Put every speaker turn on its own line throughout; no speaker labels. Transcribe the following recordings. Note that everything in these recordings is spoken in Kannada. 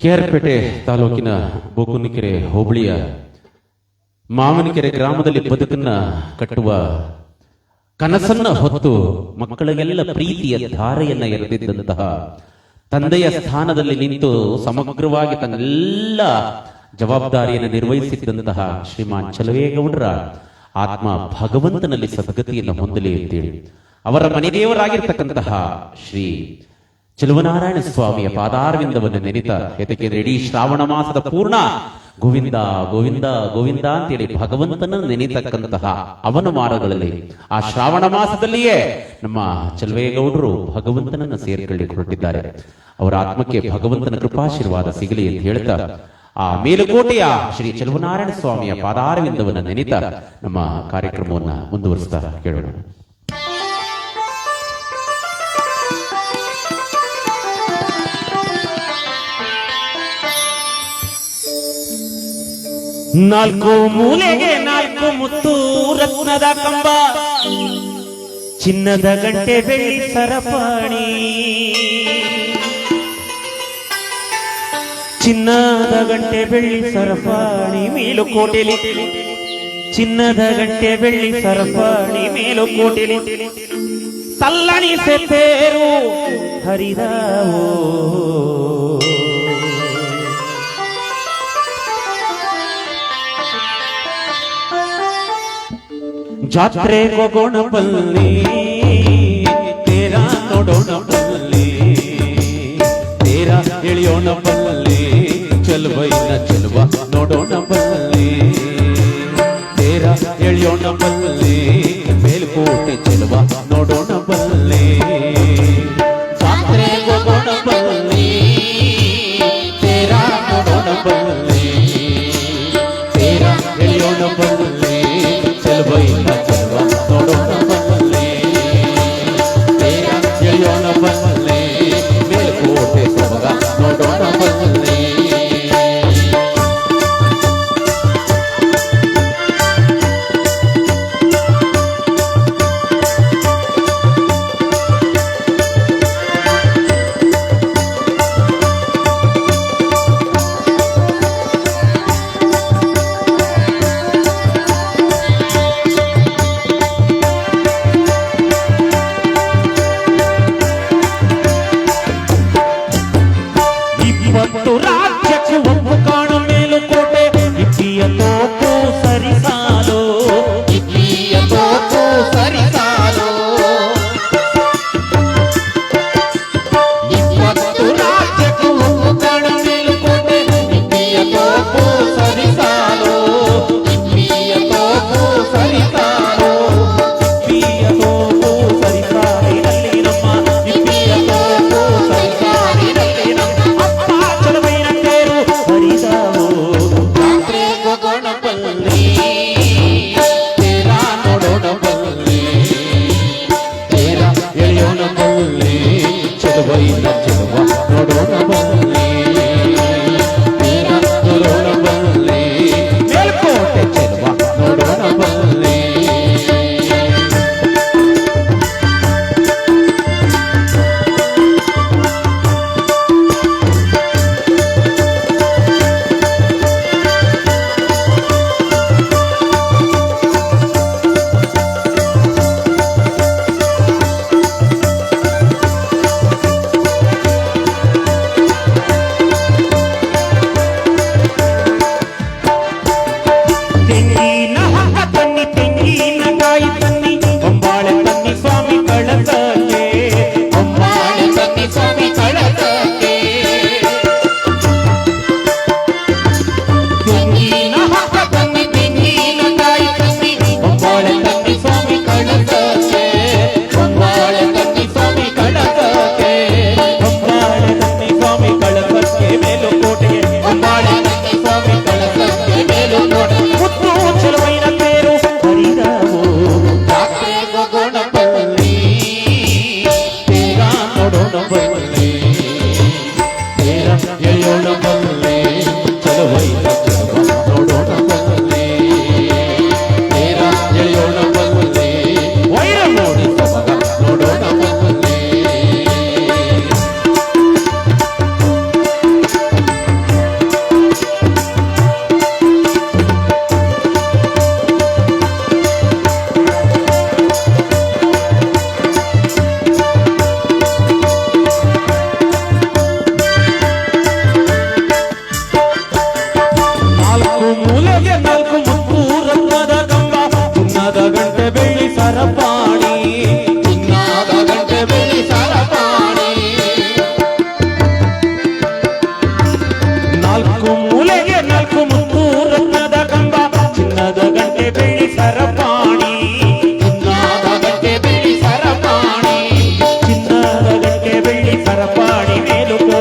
ಕೆಆರ್ಪೇಟೆ ತಾಲೂಕಿನ ಬೋಕುನಕೆರೆ ಹೋಬಳಿಯ ಮಾವನಕೆರೆ ಗ್ರಾಮದಲ್ಲಿ ಬದುಕನ್ನ ಕಟ್ಟುವ ಕನಸನ್ನ ಹೊತ್ತು ಮಕ್ಕಳಿಗೆಲ್ಲ ಪ್ರೀತಿಯ ಧಾರೆಯನ್ನ ಎರೆದಿದ್ದಂತಹ ತಂದೆಯ ಸ್ಥಾನದಲ್ಲಿ ನಿಂತು ಸಮಗ್ರವಾಗಿ ತನ್ನೆಲ್ಲ ಜವಾಬ್ದಾರಿಯನ್ನು ನಿರ್ವಹಿಸಿದ್ದಂತಹ ಶ್ರೀಮಾನ್ ಚಲುವೇಗೌಡರ ಆತ್ಮ ಭಗವಂತನಲ್ಲಿ ಸದ್ಗತಿಯನ್ನು ಹೊಂದಲಿ ಅಂತೇಳಿ ಅವರ ಮನೆದೇವರಾಗಿರ್ತಕ್ಕಂತಹ ಶ್ರೀ ಚೆಲುವನಾರಾಯಣ ಸ್ವಾಮಿಯ ಪಾದಾರವಿಂದವನ್ನು ನೆನೆತ ಯಾಕೆಂದ್ರೆ ಇಡೀ ಶ್ರಾವಣ ಮಾಸದ ಪೂರ್ಣ ಗೋವಿಂದ ಗೋವಿಂದ ಗೋವಿಂದ ಅಂತೇಳಿ ಭಗವಂತನ ನೆನೆತಕ್ಕಂತಹ ಅವನ ಮಾರ್ಗಗಳಲ್ಲಿ ಆ ಶ್ರಾವಣ ಮಾಸದಲ್ಲಿಯೇ ನಮ್ಮ ಚೆಲುವೇಗೌಡರು ಭಗವಂತನನ್ನು ಸೇರಿಕೊಳ್ಳಿ ಹೊರಟಿದ್ದಾರೆ. ಅವರ ಆತ್ಮಕ್ಕೆ ಭಗವಂತನ ಕೃಪಾಶೀರ್ವಾದ ಸಿಗಲಿ ಅಂತ ಹೇಳ್ತಾ ಆ ಮೇಲುಕೋಟೆಯ ಶ್ರೀ ಚೆಲುವನಾರಾಯಣ ಸ್ವಾಮಿಯ ಪಾದಾರವಿಂದವನ್ನು ನೆನೆತ ನಮ್ಮ ಕಾರ್ಯಕ್ರಮವನ್ನ ಮುಂದುವರಿಸ್ತಾ ಕೇಳೋಣ. ನಾಲ್ಕು ಮೂಲೆಗೆ ನಾಲ್ಕು ಮುತ್ತು ರತ್ನದ ಕಂಬ, ಚಿನ್ನದ ಗಂಟೆ ಬೆಳ್ಳಿ ಸರಪಣಿ, ಚಿನ್ನದ ಗಂಟೆ ಬೆಳ್ಳಿ ಸರಪಣಿ ಮೇಲುಕೋಟೆಲಿ, ಚಿನ್ನದ ಗಂಟೆ ಬೆಳ್ಳಿ ಸರಪಣಿ ಮೇಲುಕೋಟೆಲಿ ತಲ್ಲಣಿಸೆ ತೇರು ಹರಿದಾವೋ. ಜಾತ್ರೆ ಹೋಗೋಣ ಬಲ್ಲಿ ತೇರ ನೋಡೋಣ ಬಲ್ಲಿ, ತೇರ ಎಳಿಯೋಣ ಬಲ್ಲಿ ಚೆಲುವೈನ ಚೆಲುವ ನೋಡೋಣ ಬಲ್ಲಿ, ತೇರ ಎಳಿಯೋಣ ಬಲ್ಲಿ ಮೇಲುಕೋಟೆ ಚೆಲುವ ನೋಡೋಣ ಬಲ್ಲಿ. ಜಾತ್ರೆ ಹೋಗೋಣ ಬಲ್ಲಿ ತೇರ ನೋಡೋಣ ಬಲ್ಲಿ, ತೇರ ಎಳಿಯೋಣ ಬಲ್ಲಿ ಚೆಲುವೈನ ಚೆಲುವ ನೋಡೋಣ ಬಲ್ಲಿ, ತೇರ ಎಳಿಯೋಣ ಬಲ್ಲಿ ಮೇಲುಕೋಟೆ ಸೊಬಗ ನೋಡೋಣ ಬಲ್ಲಿ.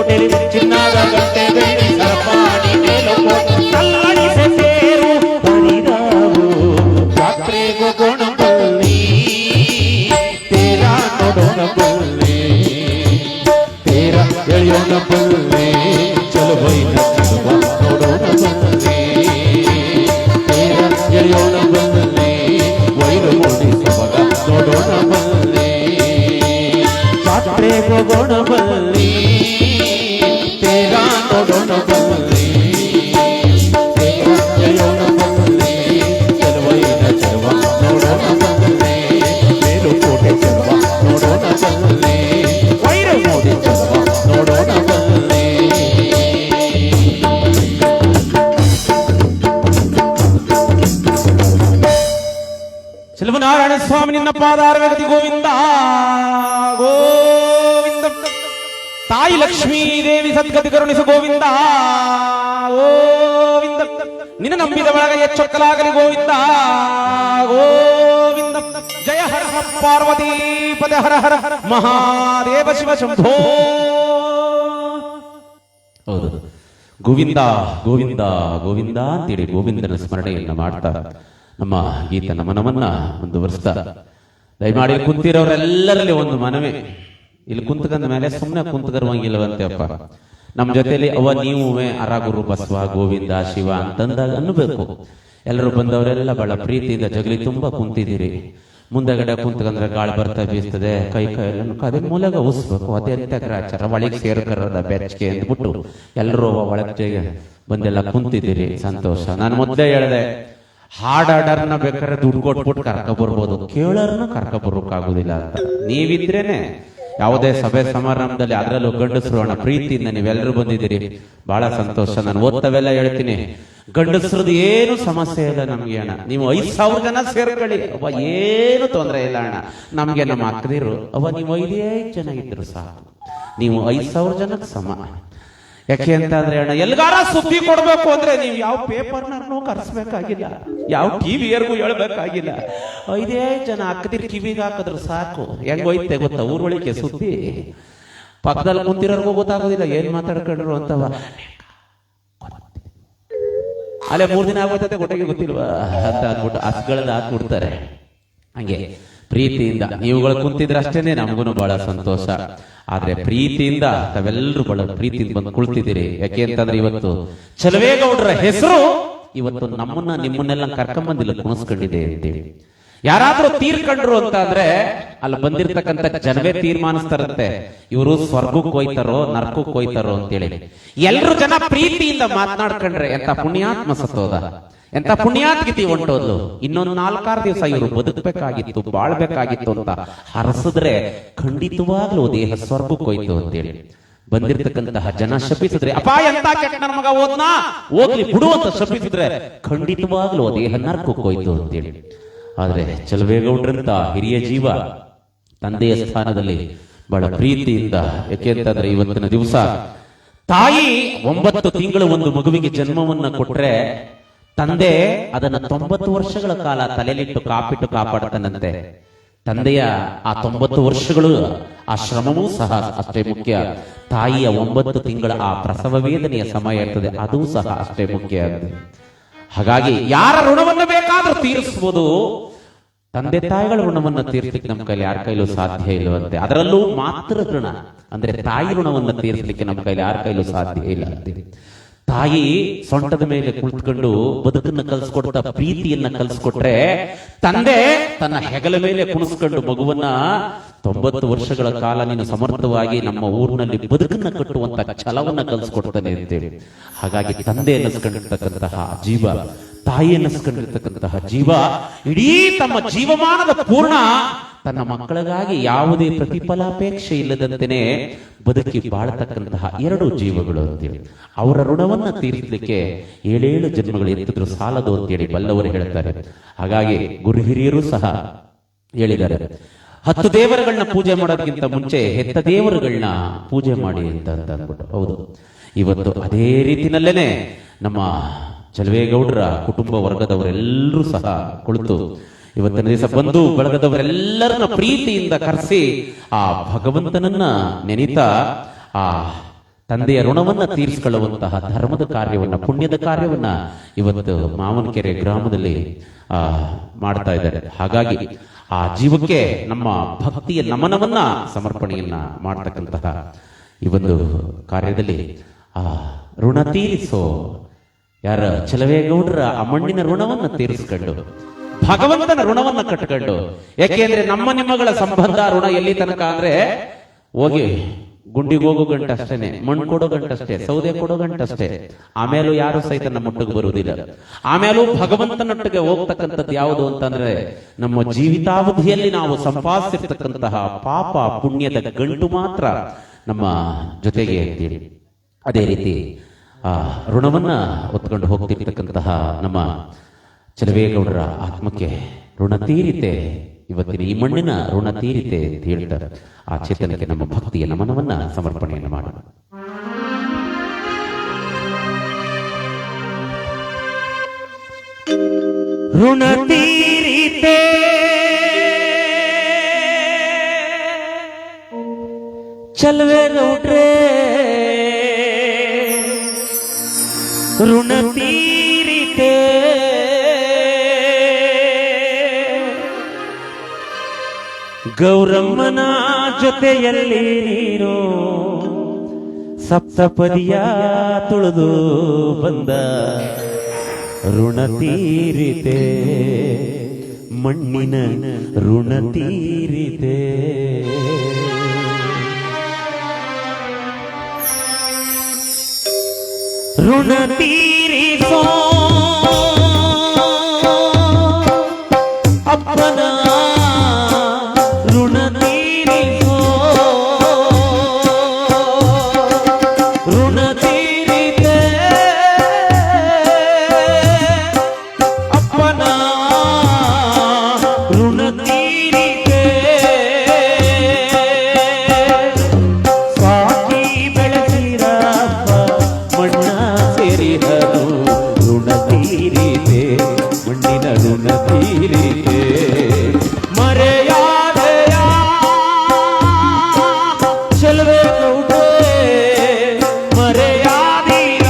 ಮೇಲುಕೋಟೆಲಿ ಚಿನ್ನದ ಗಂಟೆ ಬೆಳ್ಳಿ ಸರಪಾಣಿ ಮೇಲುಕೋಟೆ ಕಲ್ಲಡಿಸೆ ತೇರು ಹರಿದಾವು ಜಾತ್ರೆಗೆ ಹೋಗೋಣ ಬನ್ನಿ ತೇರ ನೋಡೋಣ ಬನ್ನಿ ತೇರ ಎಳೆಯೋಣ ಬನ್ನಿ ಚಲೋ ಬೈನ ಚಲುವ ನೋಡೋಣ ಬನ್ನಿ ತೇರ ಎಳೆಯೋಣ ಬನ್ನಿ ವೈರು ಮೂಡಿಸುವಾಗ ನೋಡೋಣ ಬನ್ನಿ ಜಾತ್ರೆಗೆ ಹೋಗೋಣ ಬನ್ನಿ ತೇರ ನೋಡೋಣ ಬನ್ನಿ ತೇರ ಎಳೆಯೋಣ ಬನ್ನಿ ಚಲುವೈನ ಚಲುವ ನೋಡೋಣ ಬನ್ನಿ ಮೇಲುಕೋಟೆ ಚಲುವ ನೋಡೋಣ ಬನ್ನಿ ವೈರು ಮೂಡಿ ಚಲುವ ನೋಡೋಣ ಬನ್ನಿ ನಾರಾಯಣ ಸ್ವಾಮಿ ನಿನ್ನ ಪಾದಾರಗತಿ ಗೋವಿಂದ ಗೋವಿಂದ ತಾಯಿ ಲಕ್ಷ್ಮೀ ದೇವಿ ಸದ್ಗತಿ ಕರುಣಿಸು ಗೋವಿಂದ ಗೋವಿಂದ ನಿನ್ನ ನಂಬಿದ ಒಳಗ ಎಚ್ಚೊಕ್ಕಲಾಗಲಿ ಗೋವಿಂದ ಗೋವಿಂದ ಜಯ ಹರ ಹರ ಪಾರ್ವತಿ ಪದ ಹರ ಹರ ಹರ ಮಹಾದೇವ ಶಿವ ಶಂಭೋ. ಹೌದು, ಗೋವಿಂದ ಗೋವಿಂದ ಗೋವಿಂದ ಅಂತೇಳಿ ಗೋವಿಂದನ ಸ್ಮರಣೆಯನ್ನ ಮಾಡ್ತಾ ನಮ್ಮ ಗೀತ ನಮನವನ್ನ ಮುಂದುವರಿಸ್ತಾ ದಯಮಾಡಿ ಕುಂತಿರೋರೆಲ್ಲರಲ್ಲಿ ಒಂದು ಮನವೇ, ಇಲ್ಲಿ ಕುಂತ್ಕಂದ ಮೇಲೆ ಸುಮ್ಮನೆ ಕುಂತ್ಕರುವಂಗಿಲ್ಲವಂತೆ ಅಪ್ಪ. ನಮ್ಮ ಜೊತೆಲಿ ಅವ ನೀವೇ ಅರಾಗುರು ಬಸವ ಗೋವಿಂದ ಶಿವ ಅಂತಂದಾಗ ಅನ್ನಬೇಕು. ಎಲ್ಲರೂ ಬಂದವರೆಲ್ಲ ಬಹಳ ಪ್ರೀತಿಯಿಂದ ಜಗಲಿ ತುಂಬಾ ಕುಂತಿದ್ದೀರಿ. ಮುಂದಗಡೆ ಕುಂತ್ಕಂದ್ರೆ ಗಾಳಿ ಬರ್ತಾ ಬೀಸ್ತದೆ, ಕೈ ಎಲ್ಲ ಅದೇ ಮೂಲೆಗ ಉಸ್ಬೇಕು, ಅದೇ ಆಚಾರ ಒಳಗೆ ಸೇರ್ಕರದ ಬೆಚ್ಚಗೆ ಅಂದ್ಬಿಟ್ಟು ಎಲ್ಲರೂ ಒಳಗೆ ಬಂದೆಲ್ಲ ಕುಂತಿದ್ದೀರಿ. ಸಂತೋಷ. ನಾನು ಮೊದಲೇ ಹೇಳಿದೆ, ಹಾಡಾಡರ್ನ ಬೇಕಾದ್ರೆ ದುಡ್ಡು ಕೊಟ್ಬಿಟ್ಟು ಕರ್ಕ ಬರ್ಬೋದು, ಕೇಳರ್ನ ಕರ್ಕ ಬರೋಕ್ಕಾಗುದಿಲ್ಲ ಅಂತ. ನೀವಿದ್ರೇನೆ ಯಾವುದೇ ಸಭೆ ಸಮಾರಂಭದಲ್ಲಿ, ಅದರಲ್ಲೂ ಗಂಡಸರು ಪ್ರೀತಿಯಿಂದ ನೀವೆಲ್ಲರೂ ಬಂದಿದ್ದೀರಿ, ಬಹಳ ಸಂತೋಷ. ನಾನು ಓದ್ತವೆಲ್ಲ ಹೇಳ್ತೀನಿ, ಗಂಡಸರದ್ದು ಏನು ಸಮಸ್ಯೆ ಇಲ್ಲ ನಮ್ಗೆ ಅಣ್ಣ. ನೀವು 5,000 ಜನ ಸೇರ್ಕೊಳ್ಳಿ, ಅವ ಏನು ತೊಂದರೆ ಇಲ್ಲ ಅಣ್ಣ. ನಮ್ಗೆ ನಮ್ಮ ಅಕ್ಕದಿರು ಅವ ನೀವು 5 ಜನ ಇದ್ರು ಸಾಕು, ನೀವು 5,000 ಜನಕ್ಕೆ ಸಮ. ಯಾಕೆ ಅಂತ ಅಂದ್ರೆ ಅಣ್ಣ, ಎಲ್ಗಾರ ಸುದ್ದಿ ಕೊಡ್ಬೇಕು ಅಂದ್ರೆ ನೀವು ಯಾವ ಪೇಪರ್ನೂ ಕರ್ಸ್ಬೇಕಾಗಿಲ್ಲ, ಯಾವ ಟಿವಿಯರ್ಗೂ ಹೇಳ್ಬೇಕಾಗಿಲ್ಲ. 5 ಜನ ಅಕ್ಕದಿರ್ ಕಿವಿಗೆ ಹಾಕಿದ್ರು ಸಾಕು. ಹೆಂಗೋಯ್ತೆ ಗೊತ್ತಾ ಊರೊಳಗೆ ಸುದ್ದಿ, ಪಕ್ಕದಲ್ಲಿ ಕುಂತಿರೋರ್ಗೂ ಗೊತ್ತಾಗೋದಿಲ್ಲ ಏನ್ ಮಾತಾಡ್ಕೊಂಡ್ರು ಅಂತವ. ಅಲ್ಲೇ 3 ದಿನ ಆಗೋಯ್ತದೆ ಗೊತ್ತಾಗಿ ಗೊತ್ತಿಲ್ವಾ ಅಂತ ಅಂದ್ಬಿಟ್ಟು ಹಸ್ಗಳನ್ನ ಹಾಕ್ಬಿಡ್ತಾರೆ. ಹಂಗೆ ಪ್ರೀತಿಯಿಂದ ನೀವುಗಳು ಕುಂತಿದ್ರೆ ಅಷ್ಟೇನೆ ನಮಗೂ ಬಹಳ ಸಂತೋಷ. ಆದ್ರೆ ಪ್ರೀತಿಯಿಂದ ತಾವೆಲ್ಲರೂ ಬಹಳ ಪ್ರೀತಿಯಿಂದ ಬಂದು ಕುಳ್ತಿದ್ದೀರಿ. ಯಾಕೆ ಅಂತಂದ್ರೆ ಇವತ್ತು ಚಲವೇಗೌಡರ ಹೆಸರು ಇವತ್ತು ನಮ್ಮನ್ನ ನಿಮ್ಮನ್ನೆಲ್ಲ ಕರ್ಕೊಂಬಂದಿಲ್ಲ ಕುಣಿಸ್ಕೊಂಡಿದೆ ಅಂತೇಳಿ. ಯಾರಾದ್ರೂ ತೀರ್ಕೊಂಡ್ರು ಅಂತ ಅಂದ್ರೆ ಅಲ್ಲಿ ಬಂದಿರ್ತಕ್ಕಂಥ ಜನವೇ ತೀರ್ಮಾನಿಸ್ತಾರಂತೆ ಇವರು ಸ್ವರ್ಗಕ್ಕೆ ಹೋಯ್ತಾರೋ ನರಕಕ್ಕೆ ಹೋಯ್ತಾರೋ ಅಂತೇಳಿ. ಎಲ್ರು ಜನ ಪ್ರೀತಿಯಿಂದ ಮಾತನಾಡ್ಕೊಂಡ್ರೆ ಎಂತ ಪುಣ್ಯಾತ್ಮ ಸತ್ತೋದ, ಎಂತ ಪುಣ್ಯಾತ್ಗಿತಿ ಹೊಂಟೋದ್ಲು. ಇನ್ನೊಂದು 4-6 ದಿವಸ ಇವರು ಬದುಕಬೇಕಾಗಿತ್ತು, ಬಾಳ್ಬೇಕಾಗಿತ್ತು ಅಂತ ಹರಸಿದ್ರೆ ಖಂಡಿತವಾಗ್ಲೂ ದೇಹ ಸ್ವರ್ಗಕ್ಕೆ ಹೋಯ್ತು ಅಂತೇಳಿ. ಬಂದಿರ್ತಕ್ಕಂತಹ ಜನ ಶಪಿಸಿದ್ರೆ ಅಪ್ಪ ಎಂತ ಕೆಟ್ಟ ನನ್ನ ಮಗ ಹೋದ್ನಾ ಹೋಗ್ಲಿ ಬಿಡು ಅಂತ ಶಪಿಸಿದ್ರೆ ಖಂಡಿತವಾಗ್ಲೂ ದೇಹ ನರಕಕ್ಕೆ ಹೋಯ್ತು ಅಂತೇಳಿ. ಆದ್ರೆ ಚಲವೇಗೌಡ್ರಂತ ಹಿರಿಯ ಜೀವ ತಂದೆಯ ಸ್ಥಾನದಲ್ಲಿ ಬಹಳ ಪ್ರೀತಿಯಿಂದ, ಯಾಕೆ ಅಂತಂದ್ರೆ ಇವತ್ತಿನ ದಿವಸ ತಾಯಿ 9 ತಿಂಗಳು ಒಂದು ಮಗುವಿಗೆ ಜನ್ಮವನ್ನ ಕೊಟ್ರೆ ತಂದೆ ಅದನ್ನ 90 ವರ್ಷಗಳ ಕಾಲ ತಲೆಲಿಟ್ಟು ಕಾಪಿಟ್ಟು ಕಾಪಾಡ್ತಾನಂತೆ. ತಂದೆಯ ಆ 90 ವರ್ಷಗಳು ಆ ಶ್ರಮವೂ ಸಹ ಅಷ್ಟೇ ಮುಖ್ಯ. ತಾಯಿಯ 9 ತಿಂಗಳ ಆ ಪ್ರಸವ ವೇದನೆಯ ಸಮಯ ಇರ್ತದೆ, ಅದೂ ಸಹ ಅಷ್ಟೇ ಮುಖ್ಯ ಆಗಿದೆ. ಹಾಗಾಗಿ ಯಾರ ಋಣವನ್ನು ಬೇಕಾದ್ರೂ ತೀರಿಸಬಹುದು, ತಂದೆ ತಾಯಿಗಳ ಋಣವನ್ನು ತೀರಿಸಲಿಕ್ಕೆ ನಮ್ಮ ಕೈಲಿ ಯಾರ ಕೈಲೂ ಸಾಧ್ಯ ಇಲ್ಲವಂತೆ. ಅದರಲ್ಲೂ ಮಾತೃ ಋಣ ಅಂದ್ರೆ ತಾಯಿ ಋಣವನ್ನು ತೀರಿಸಲಿಕ್ಕೆ ನಮ್ಮ ಕೈಲಿ ಯಾರ ಕೈಲೂ ಸಾಧ್ಯ ಇಲ್ಲ ಅಂತೀವಿ. ತಾಯಿ ಸೊಂಟದ ಮೇಲೆ ಕುಳಿತುಕೊಂಡು ಬದುಕನ್ನ ಕಲ್ಸ್ಕೊಡ್ತಾ ಪ್ರೀತಿಯನ್ನ ಕಲ್ಸ್ಕೊಟ್ರೆ, ತಂದೆ ತನ್ನ ಹೆಗಲ ಮೇಲೆ ಕುಣಿಸ್ಕೊಂಡು ಮಗುವನ್ನ 90 ವರ್ಷಗಳ ಕಾಲ ನೀನು ಸಮರ್ಥವಾಗಿ ನಮ್ಮ ಊರಿನಲ್ಲಿ ಬದುಕನ್ನ ಕಟ್ಟುವಂತ ಛಲವನ್ನ ಕಲ್ಸ್ಕೊಡ್ತಾನೆ ಅಂತೇಳಿ. ಹಾಗಾಗಿ ತಂದೆ ಅನ್ನಿಸ್ಕೊಂಡಿರ್ತಕ್ಕಂತಹ ಜೀವ, ತಾಯಿ ಅನ್ನಿಸ್ಕೊಂಡಿರ್ತಕ್ಕಂತಹ ಜೀವ ಇಡೀ ತಮ್ಮ ಜೀವಮಾನದ ಪೂರ್ಣ ತನ್ನ ಮಕ್ಕಳಿಗಾಗಿ ಯಾವುದೇ ಪ್ರತಿಫಲಾಪೇಕ್ಷೆ ಇಲ್ಲದಂತೆಯೇ ಬದುಕಿ ಬಾಳತಕ್ಕಂತಹ 2 ಜೀವಗಳು ಅಂತೇಳಿ. ಅವರ ಋಣವನ್ನ ತೀರಿಸಲಿಕ್ಕೆ 7 ಜನ್ಮಗಳು ಎತ್ತಿದ್ರು ಸಾಲದು ಅಂತೇಳಿ ಬಲ್ಲವರು ಹೇಳ್ತಾರೆ. ಹಾಗಾಗಿ ಗುರು ಹಿರಿಯರು ಸಹ ಹೇಳಿದ್ದಾರೆ, 10 ದೇವರುಗಳನ್ನ ಪೂಜೆ ಮಾಡೋದಕ್ಕಿಂತ ಮುಂಚೆ ಹೆತ್ತ ದೇವರುಗಳನ್ನ ಪೂಜೆ ಮಾಡಿ ಅಂತ ಅಂದ್ಬಿಟ್ಟು. ಹೌದು, ಇವತ್ತು ಅದೇ ರೀತಿನಲ್ಲೇನೆ ನಮ್ಮ ಚಲವೇಗೌಡರ ಕುಟುಂಬ ವರ್ಗದವರೆಲ್ಲರೂ ಸಹ ಕುಳಿತು ಇವತ್ತಿನ ದಿವಸ ಬಂದು ಬಳಗದವರೆಲ್ಲರನ್ನ ಪ್ರೀತಿಯಿಂದ ಕರೆಸಿ ಆ ಭಗವಂತನನ್ನ ನೆನೀತಾ ಆ ತಂದೆಯ ಋಣವನ್ನ ತೀರಿಸಿಕೊಳ್ಳುವಂತಹ ಧರ್ಮದ ಕಾರ್ಯವನ್ನ, ಪುಣ್ಯದ ಕಾರ್ಯವನ್ನ ಇವತ್ತು ಮಾವನಕೆರೆ ಗ್ರಾಮದಲ್ಲಿ ಮಾಡ್ತಾ ಇದ್ದಾರೆ. ಹಾಗಾಗಿ ಆ ಜೀವಕ್ಕೆ ನಮ್ಮ ಭಕ್ತಿಯ ನಮನವನ್ನ, ಸಮರ್ಪಣೆಯನ್ನ ಮಾಡತಕ್ಕಂತಹ ಈ ಒಂದು ಕಾರ್ಯದಲ್ಲಿ ಋಣ ತೀರಿಸೋ ಯಾರ ಚಲವೇಗೌಡರ ಆ ಮಣ್ಣಿನ ಋಣವನ್ನ ತೀರಿಸಿಕೊಂಡು ಭಗವಂತನ ಋಣವನ್ನ ಕಟ್ಟಿಕೊಂಡು, ಯಾಕೆಂದ್ರೆ ನಮ್ಮ ನಿಮ್ಮಗಳ ಸಂಬಂಧ ಋಣ ಎಲ್ಲಿ ತನಕ ಅಂದ್ರೆ ಹೋಗಿ ಗುಂಡಿಗೆ ಹೋಗೋ ಗಂಟಷ್ಟೇನೆ, ಮಣ್ಣು ಕೊಡೋ ಗಂಟಷ್ಟೇ, ಸೌದೆ ಕೊಡೋ ಗಂಟಷ್ಟೇ. ಆಮೇಲೂ ಯಾರು ಸಹಿತ ನಮ್ಮ ಒಟ್ಟಿಗೆ ಬರುವುದಿಲ್ಲ. ಆಮೇಲೂ ಭಗವಂತನೊಟ್ಟಿಗೆ ಹೋಗ್ತಕ್ಕಂಥದ್ದು ಯಾವುದು ಅಂತಂದ್ರೆ ನಮ್ಮ ಜೀವಿತಾವಧಿಯಲ್ಲಿ ನಾವು ಸಂಪಾದಿಸಿರ್ತಕ್ಕಂತಹ ಪಾಪ ಪುಣ್ಯದ ಗಂಟು ಮಾತ್ರ ನಮ್ಮ ಜೊತೆಗೆ ಅಂತೇಳಿ. ಅದೇ ರೀತಿ ಋಣವನ್ನ ಹೊತ್ಕೊಂಡು ಹೋಗ್ತಿರ್ತಕ್ಕಂತಹ ನಮ್ಮ ಚಲವೇಗೌಡರ ಆತ್ಮಕ್ಕೆ ಋಣ ತೀರಿತೆ, ಇವತ್ತಿನ ಈ ಮಣ್ಣಿನ ಋಣ ತೀರಿತೆ ಅಂತ ಹೇಳ್ತಾರೆ. ಆ ಚೇತನಕ್ಕೆ ನಮ್ಮ ಭಕ್ತಿಯ ನಮನವನ್ನ ಸಮರ್ಪಣೆಯನ್ನು ಮಾಡೋಣ.
ಋಣ ತೀರಿತೆ ಚಲವೇಗೌಡ್ರೆ, ಋಣ ತೀರಿತೆ ಗೌರಮ್ಮನ ಜೊತೆಯಲ್ಲಿ ನೀನು ಸಪ್ತಪದಿಯ ತುಳಿದು ಬಂದ. ಋಣ ತೀರಿತೆ ಮಣ್ಣಿನ ಋಣ ತೀರಿತೆ. ಋಣ ತೀರಿಸೋ ಅಪ್ಪನ ಋಣ ತೀರಿಸೋ, ಋಣ ತೀರಿತೆ ಅಪ್ಪನ ಋಣ ತೀರಿತೆ. ಸಾಕಿ ಬೆಳೆಸಿದ ಮಣ್ಣ ಸೇರಿದರು, ಋಣ ತೀರಿತೆ ಮಣ್ಣಿನ ಋಣ ತೀರಿತೆ. ಮರೆಯಾದೆಯ ಚಲವೇಗೌಡ್ರೆ, ಮರೆಯಾದೀರ.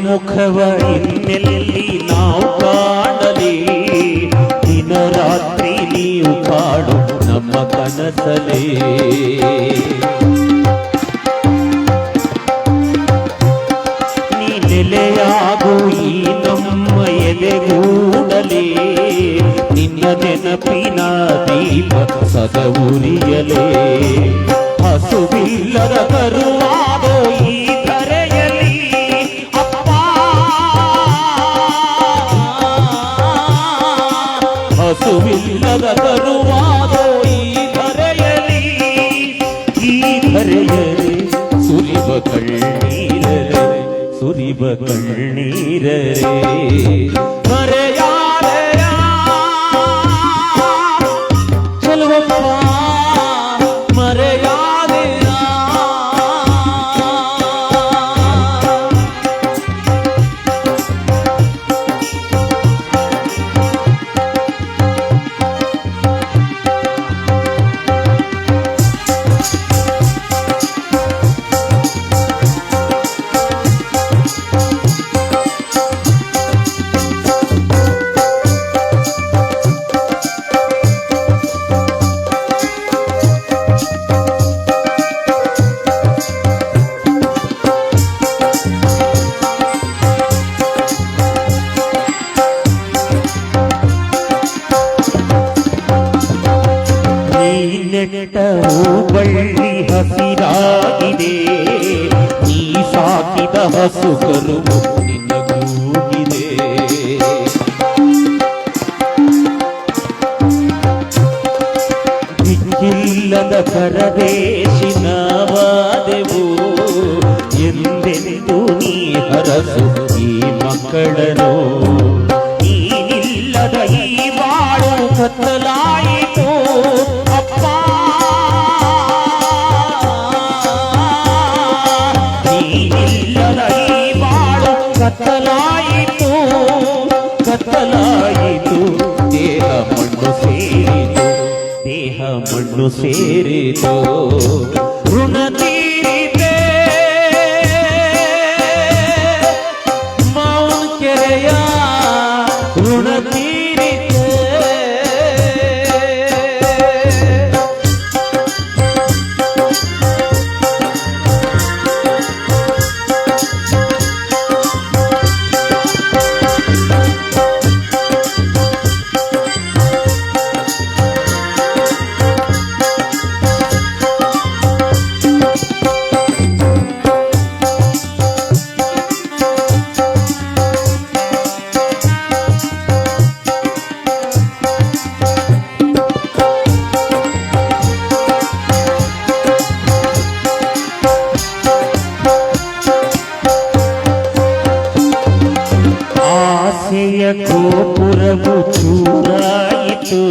ಮುಖವ ಇನ್ನೆಲ್ಲಿ ನಾವು ಕಾಣಲಿ, ದಿನ ರಾತ್ರಿ ನೀವು ಕಾಡು ನಮ್ಮ ಕನಸಲೇ. ನೀ ನೆಲೆಯಾಗು ಈ ನಮ್ಮ ಎದೆಗೂಡಲೇ, ನಿನ್ನ ನೆನಪಿನ ದೀಪ ಸದ ಉರಿಯಲೇ. ಹಸುವಿಲ್ಲದ ಕರುವಾದೋ ಈ ಧರೆಯಲ್ಲಿ ಅಪ್ಪ, ಹಸುವಿಲ್ಲದ ಕರುವಾದೋ ಈ ಧರೆಯಲ್ಲಿ, ಈ ಧರೆಯಲ್ಲಿ ಸುರಿವ ಕಣ್ಣೀರರೆ, ಸುರಿವ ಕಣ್ಣೀರರೆ. ಮರೆಯಾದೆಯ ಚಲುವಪ್ಪ, ಮರೆಯಾದೆಯ. ಹಸು ಕರುವು ನಿನ್ನ ಕೂಗಿದೆ. ದಿಕ್ಕಿಲ್ಲದ ಪರದೇಶಿ ನಾವಾದೆವು ಎಂದೆಂದು ನೀ ಹರಸು ಈ ಮಕ್ಕಳನು. ನೀನಿಲ್ಲದ ಈ ಬಾಳು ಕತ್ತಲಾಯಿತು ಅಪ್ಪ. ನೀನಿಲ್ಲದ ಈ ಬಾಳು ಕತ್ತಲಾಯಿತು ಕತ್ತಲಾಯಿತು. ದೇಹ ಮಣ್ಣು ಸೇರಿತು ದೇಹ ಮಣ್ಣು ಸೇರಿತು. ಋಣ ತೀರಿತೆ ಮಾವನ ಕೆರೆಯ ಋಣ ತೀರಿತೆ. ಆಸೆಯ ಗೋಪುರವು ಚೂರಾಯಿತು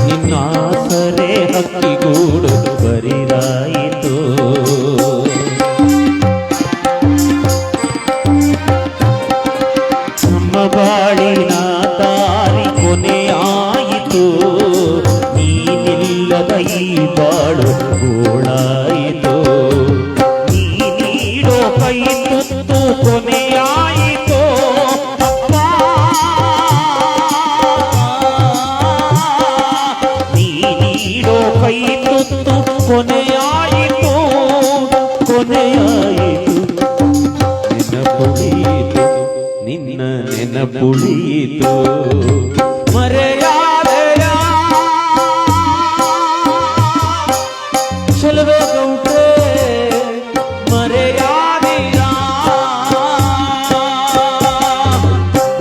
ನಿನ್ನಾಸರೆ ಹಕ್ಕಿಗೂಡು ಬರಿದಾಯಿತು. ನಮ್ಮ ಬಾಳಿನ ದಾರಿ ಕೊನೆಯಾಯಿತು. ನೀನಿಲ್ಲದ ಈ ಬಾಳು ಗೋಳಾಯಿತು. ನೀ ನೀಡೋ ಕೈ ತುತ್ತು ಕೊನೆಯಾಯಿತು. ಕೈ ತುತ್ತು ಕೊನೆಯಾಯಿತು ಕೊನೆಯಾಯಿತು. ನೆನಪುಳಿಯಿತು ನಿನ್ನ ನೆನಪುಳಿಯಿತು. ಮರೆಯಾದೆಯ ಚಲುವೆ ಗೌಡ್ರೆ ಮರೆಯಾದೆಯ.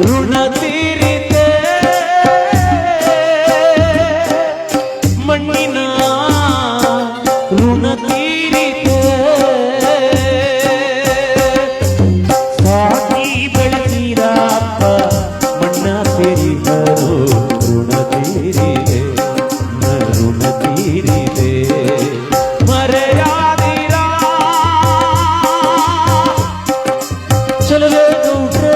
ಋಣ ತೀರಿತೆ ಮಣ್ಣಿನ ಋಣ ತೀರಿತೆ. ಸಾಕಿ ಬೆಳೆಸಿದ ಅಪ್ಪ ಮಣ್ಣ ಸೇರಿದರು. ಋಣ ತೀರಿದೆ ಋಣ ತೀರಿದೆ. ಮರೆಯಾದಿರ ಚಲುವೆ ಗೌಡ್ರೆ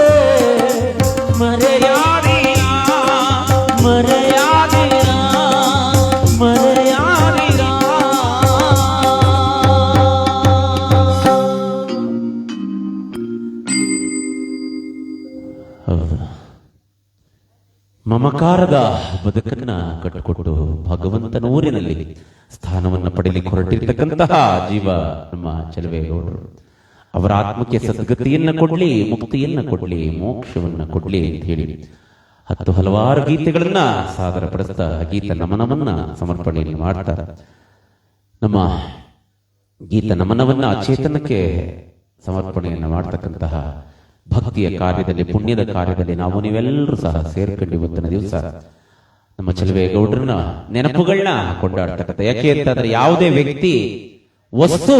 ಮರೆಯಾದಿರ ಮರೆಯಾದಿರ ಮರೆಯಾದಿರ. ಮಮಕಾರದ ಬದುಕನ್ನ ಕಟ್ಟಿಕೊಟ್ಟು ಭಗವಂತನೂರಿನಲ್ಲಿ ಸ್ಥಾನವನ್ನು ಪಡೆಯಲಿಕ್ಕೆ ಹೊರಟಿರ್ತಕ್ಕಂತಹ ಜೀವ ನಮ್ಮ ಚೆಲುವೇಗೌಡರು. ಅವರ ಆತ್ಮಕ್ಕೆ ಸದ್ಗತಿಯನ್ನ ಕೊಡ್ಲಿ, ಮುಕ್ತಿಯನ್ನ ಕೊಡ್ಲಿ, ಮೋಕ್ಷವನ್ನ ಕೊಡ್ಲಿ ಅಂತ ಹೇಳಿ ಹಲವಾರು ಗೀತೆಗಳನ್ನ ಸಾದರ ಪಡಿಸ್ತಾ ಗೀತ ನಮನವನ್ನ ಸಮರ್ಪಣೆಯನ್ನು ಮಾಡ್ತಾರೆ. ನಮ್ಮ ಗೀತ ನಮನವನ್ನ ಚೇತನಕ್ಕೆ ಸಮರ್ಪಣೆಯನ್ನು ಮಾಡ್ತಕ್ಕಂತಹ ಭಕ್ತಿಯ ಕಾರ್ಯದಲ್ಲಿ, ಪುಣ್ಯದ ಕಾರ್ಯದಲ್ಲಿ ನಾವು ನೀವೆಲ್ಲರೂ ಸಹ ಸೇರ್ಕೊಂಡು ಇವತ್ತಿನ ದಿವಸ ನಮ್ಮ ಚೆಲುವೇಗೌಡರನ್ನ ನೆನಪುಗಳನ್ನ ಕೊಂಡಾಡ್ತಕ್ಕಂಥ. ಯಾಕೆ ಅಂತಂದ್ರೆ ಯಾವುದೇ ವ್ಯಕ್ತಿ ವಸ್ತು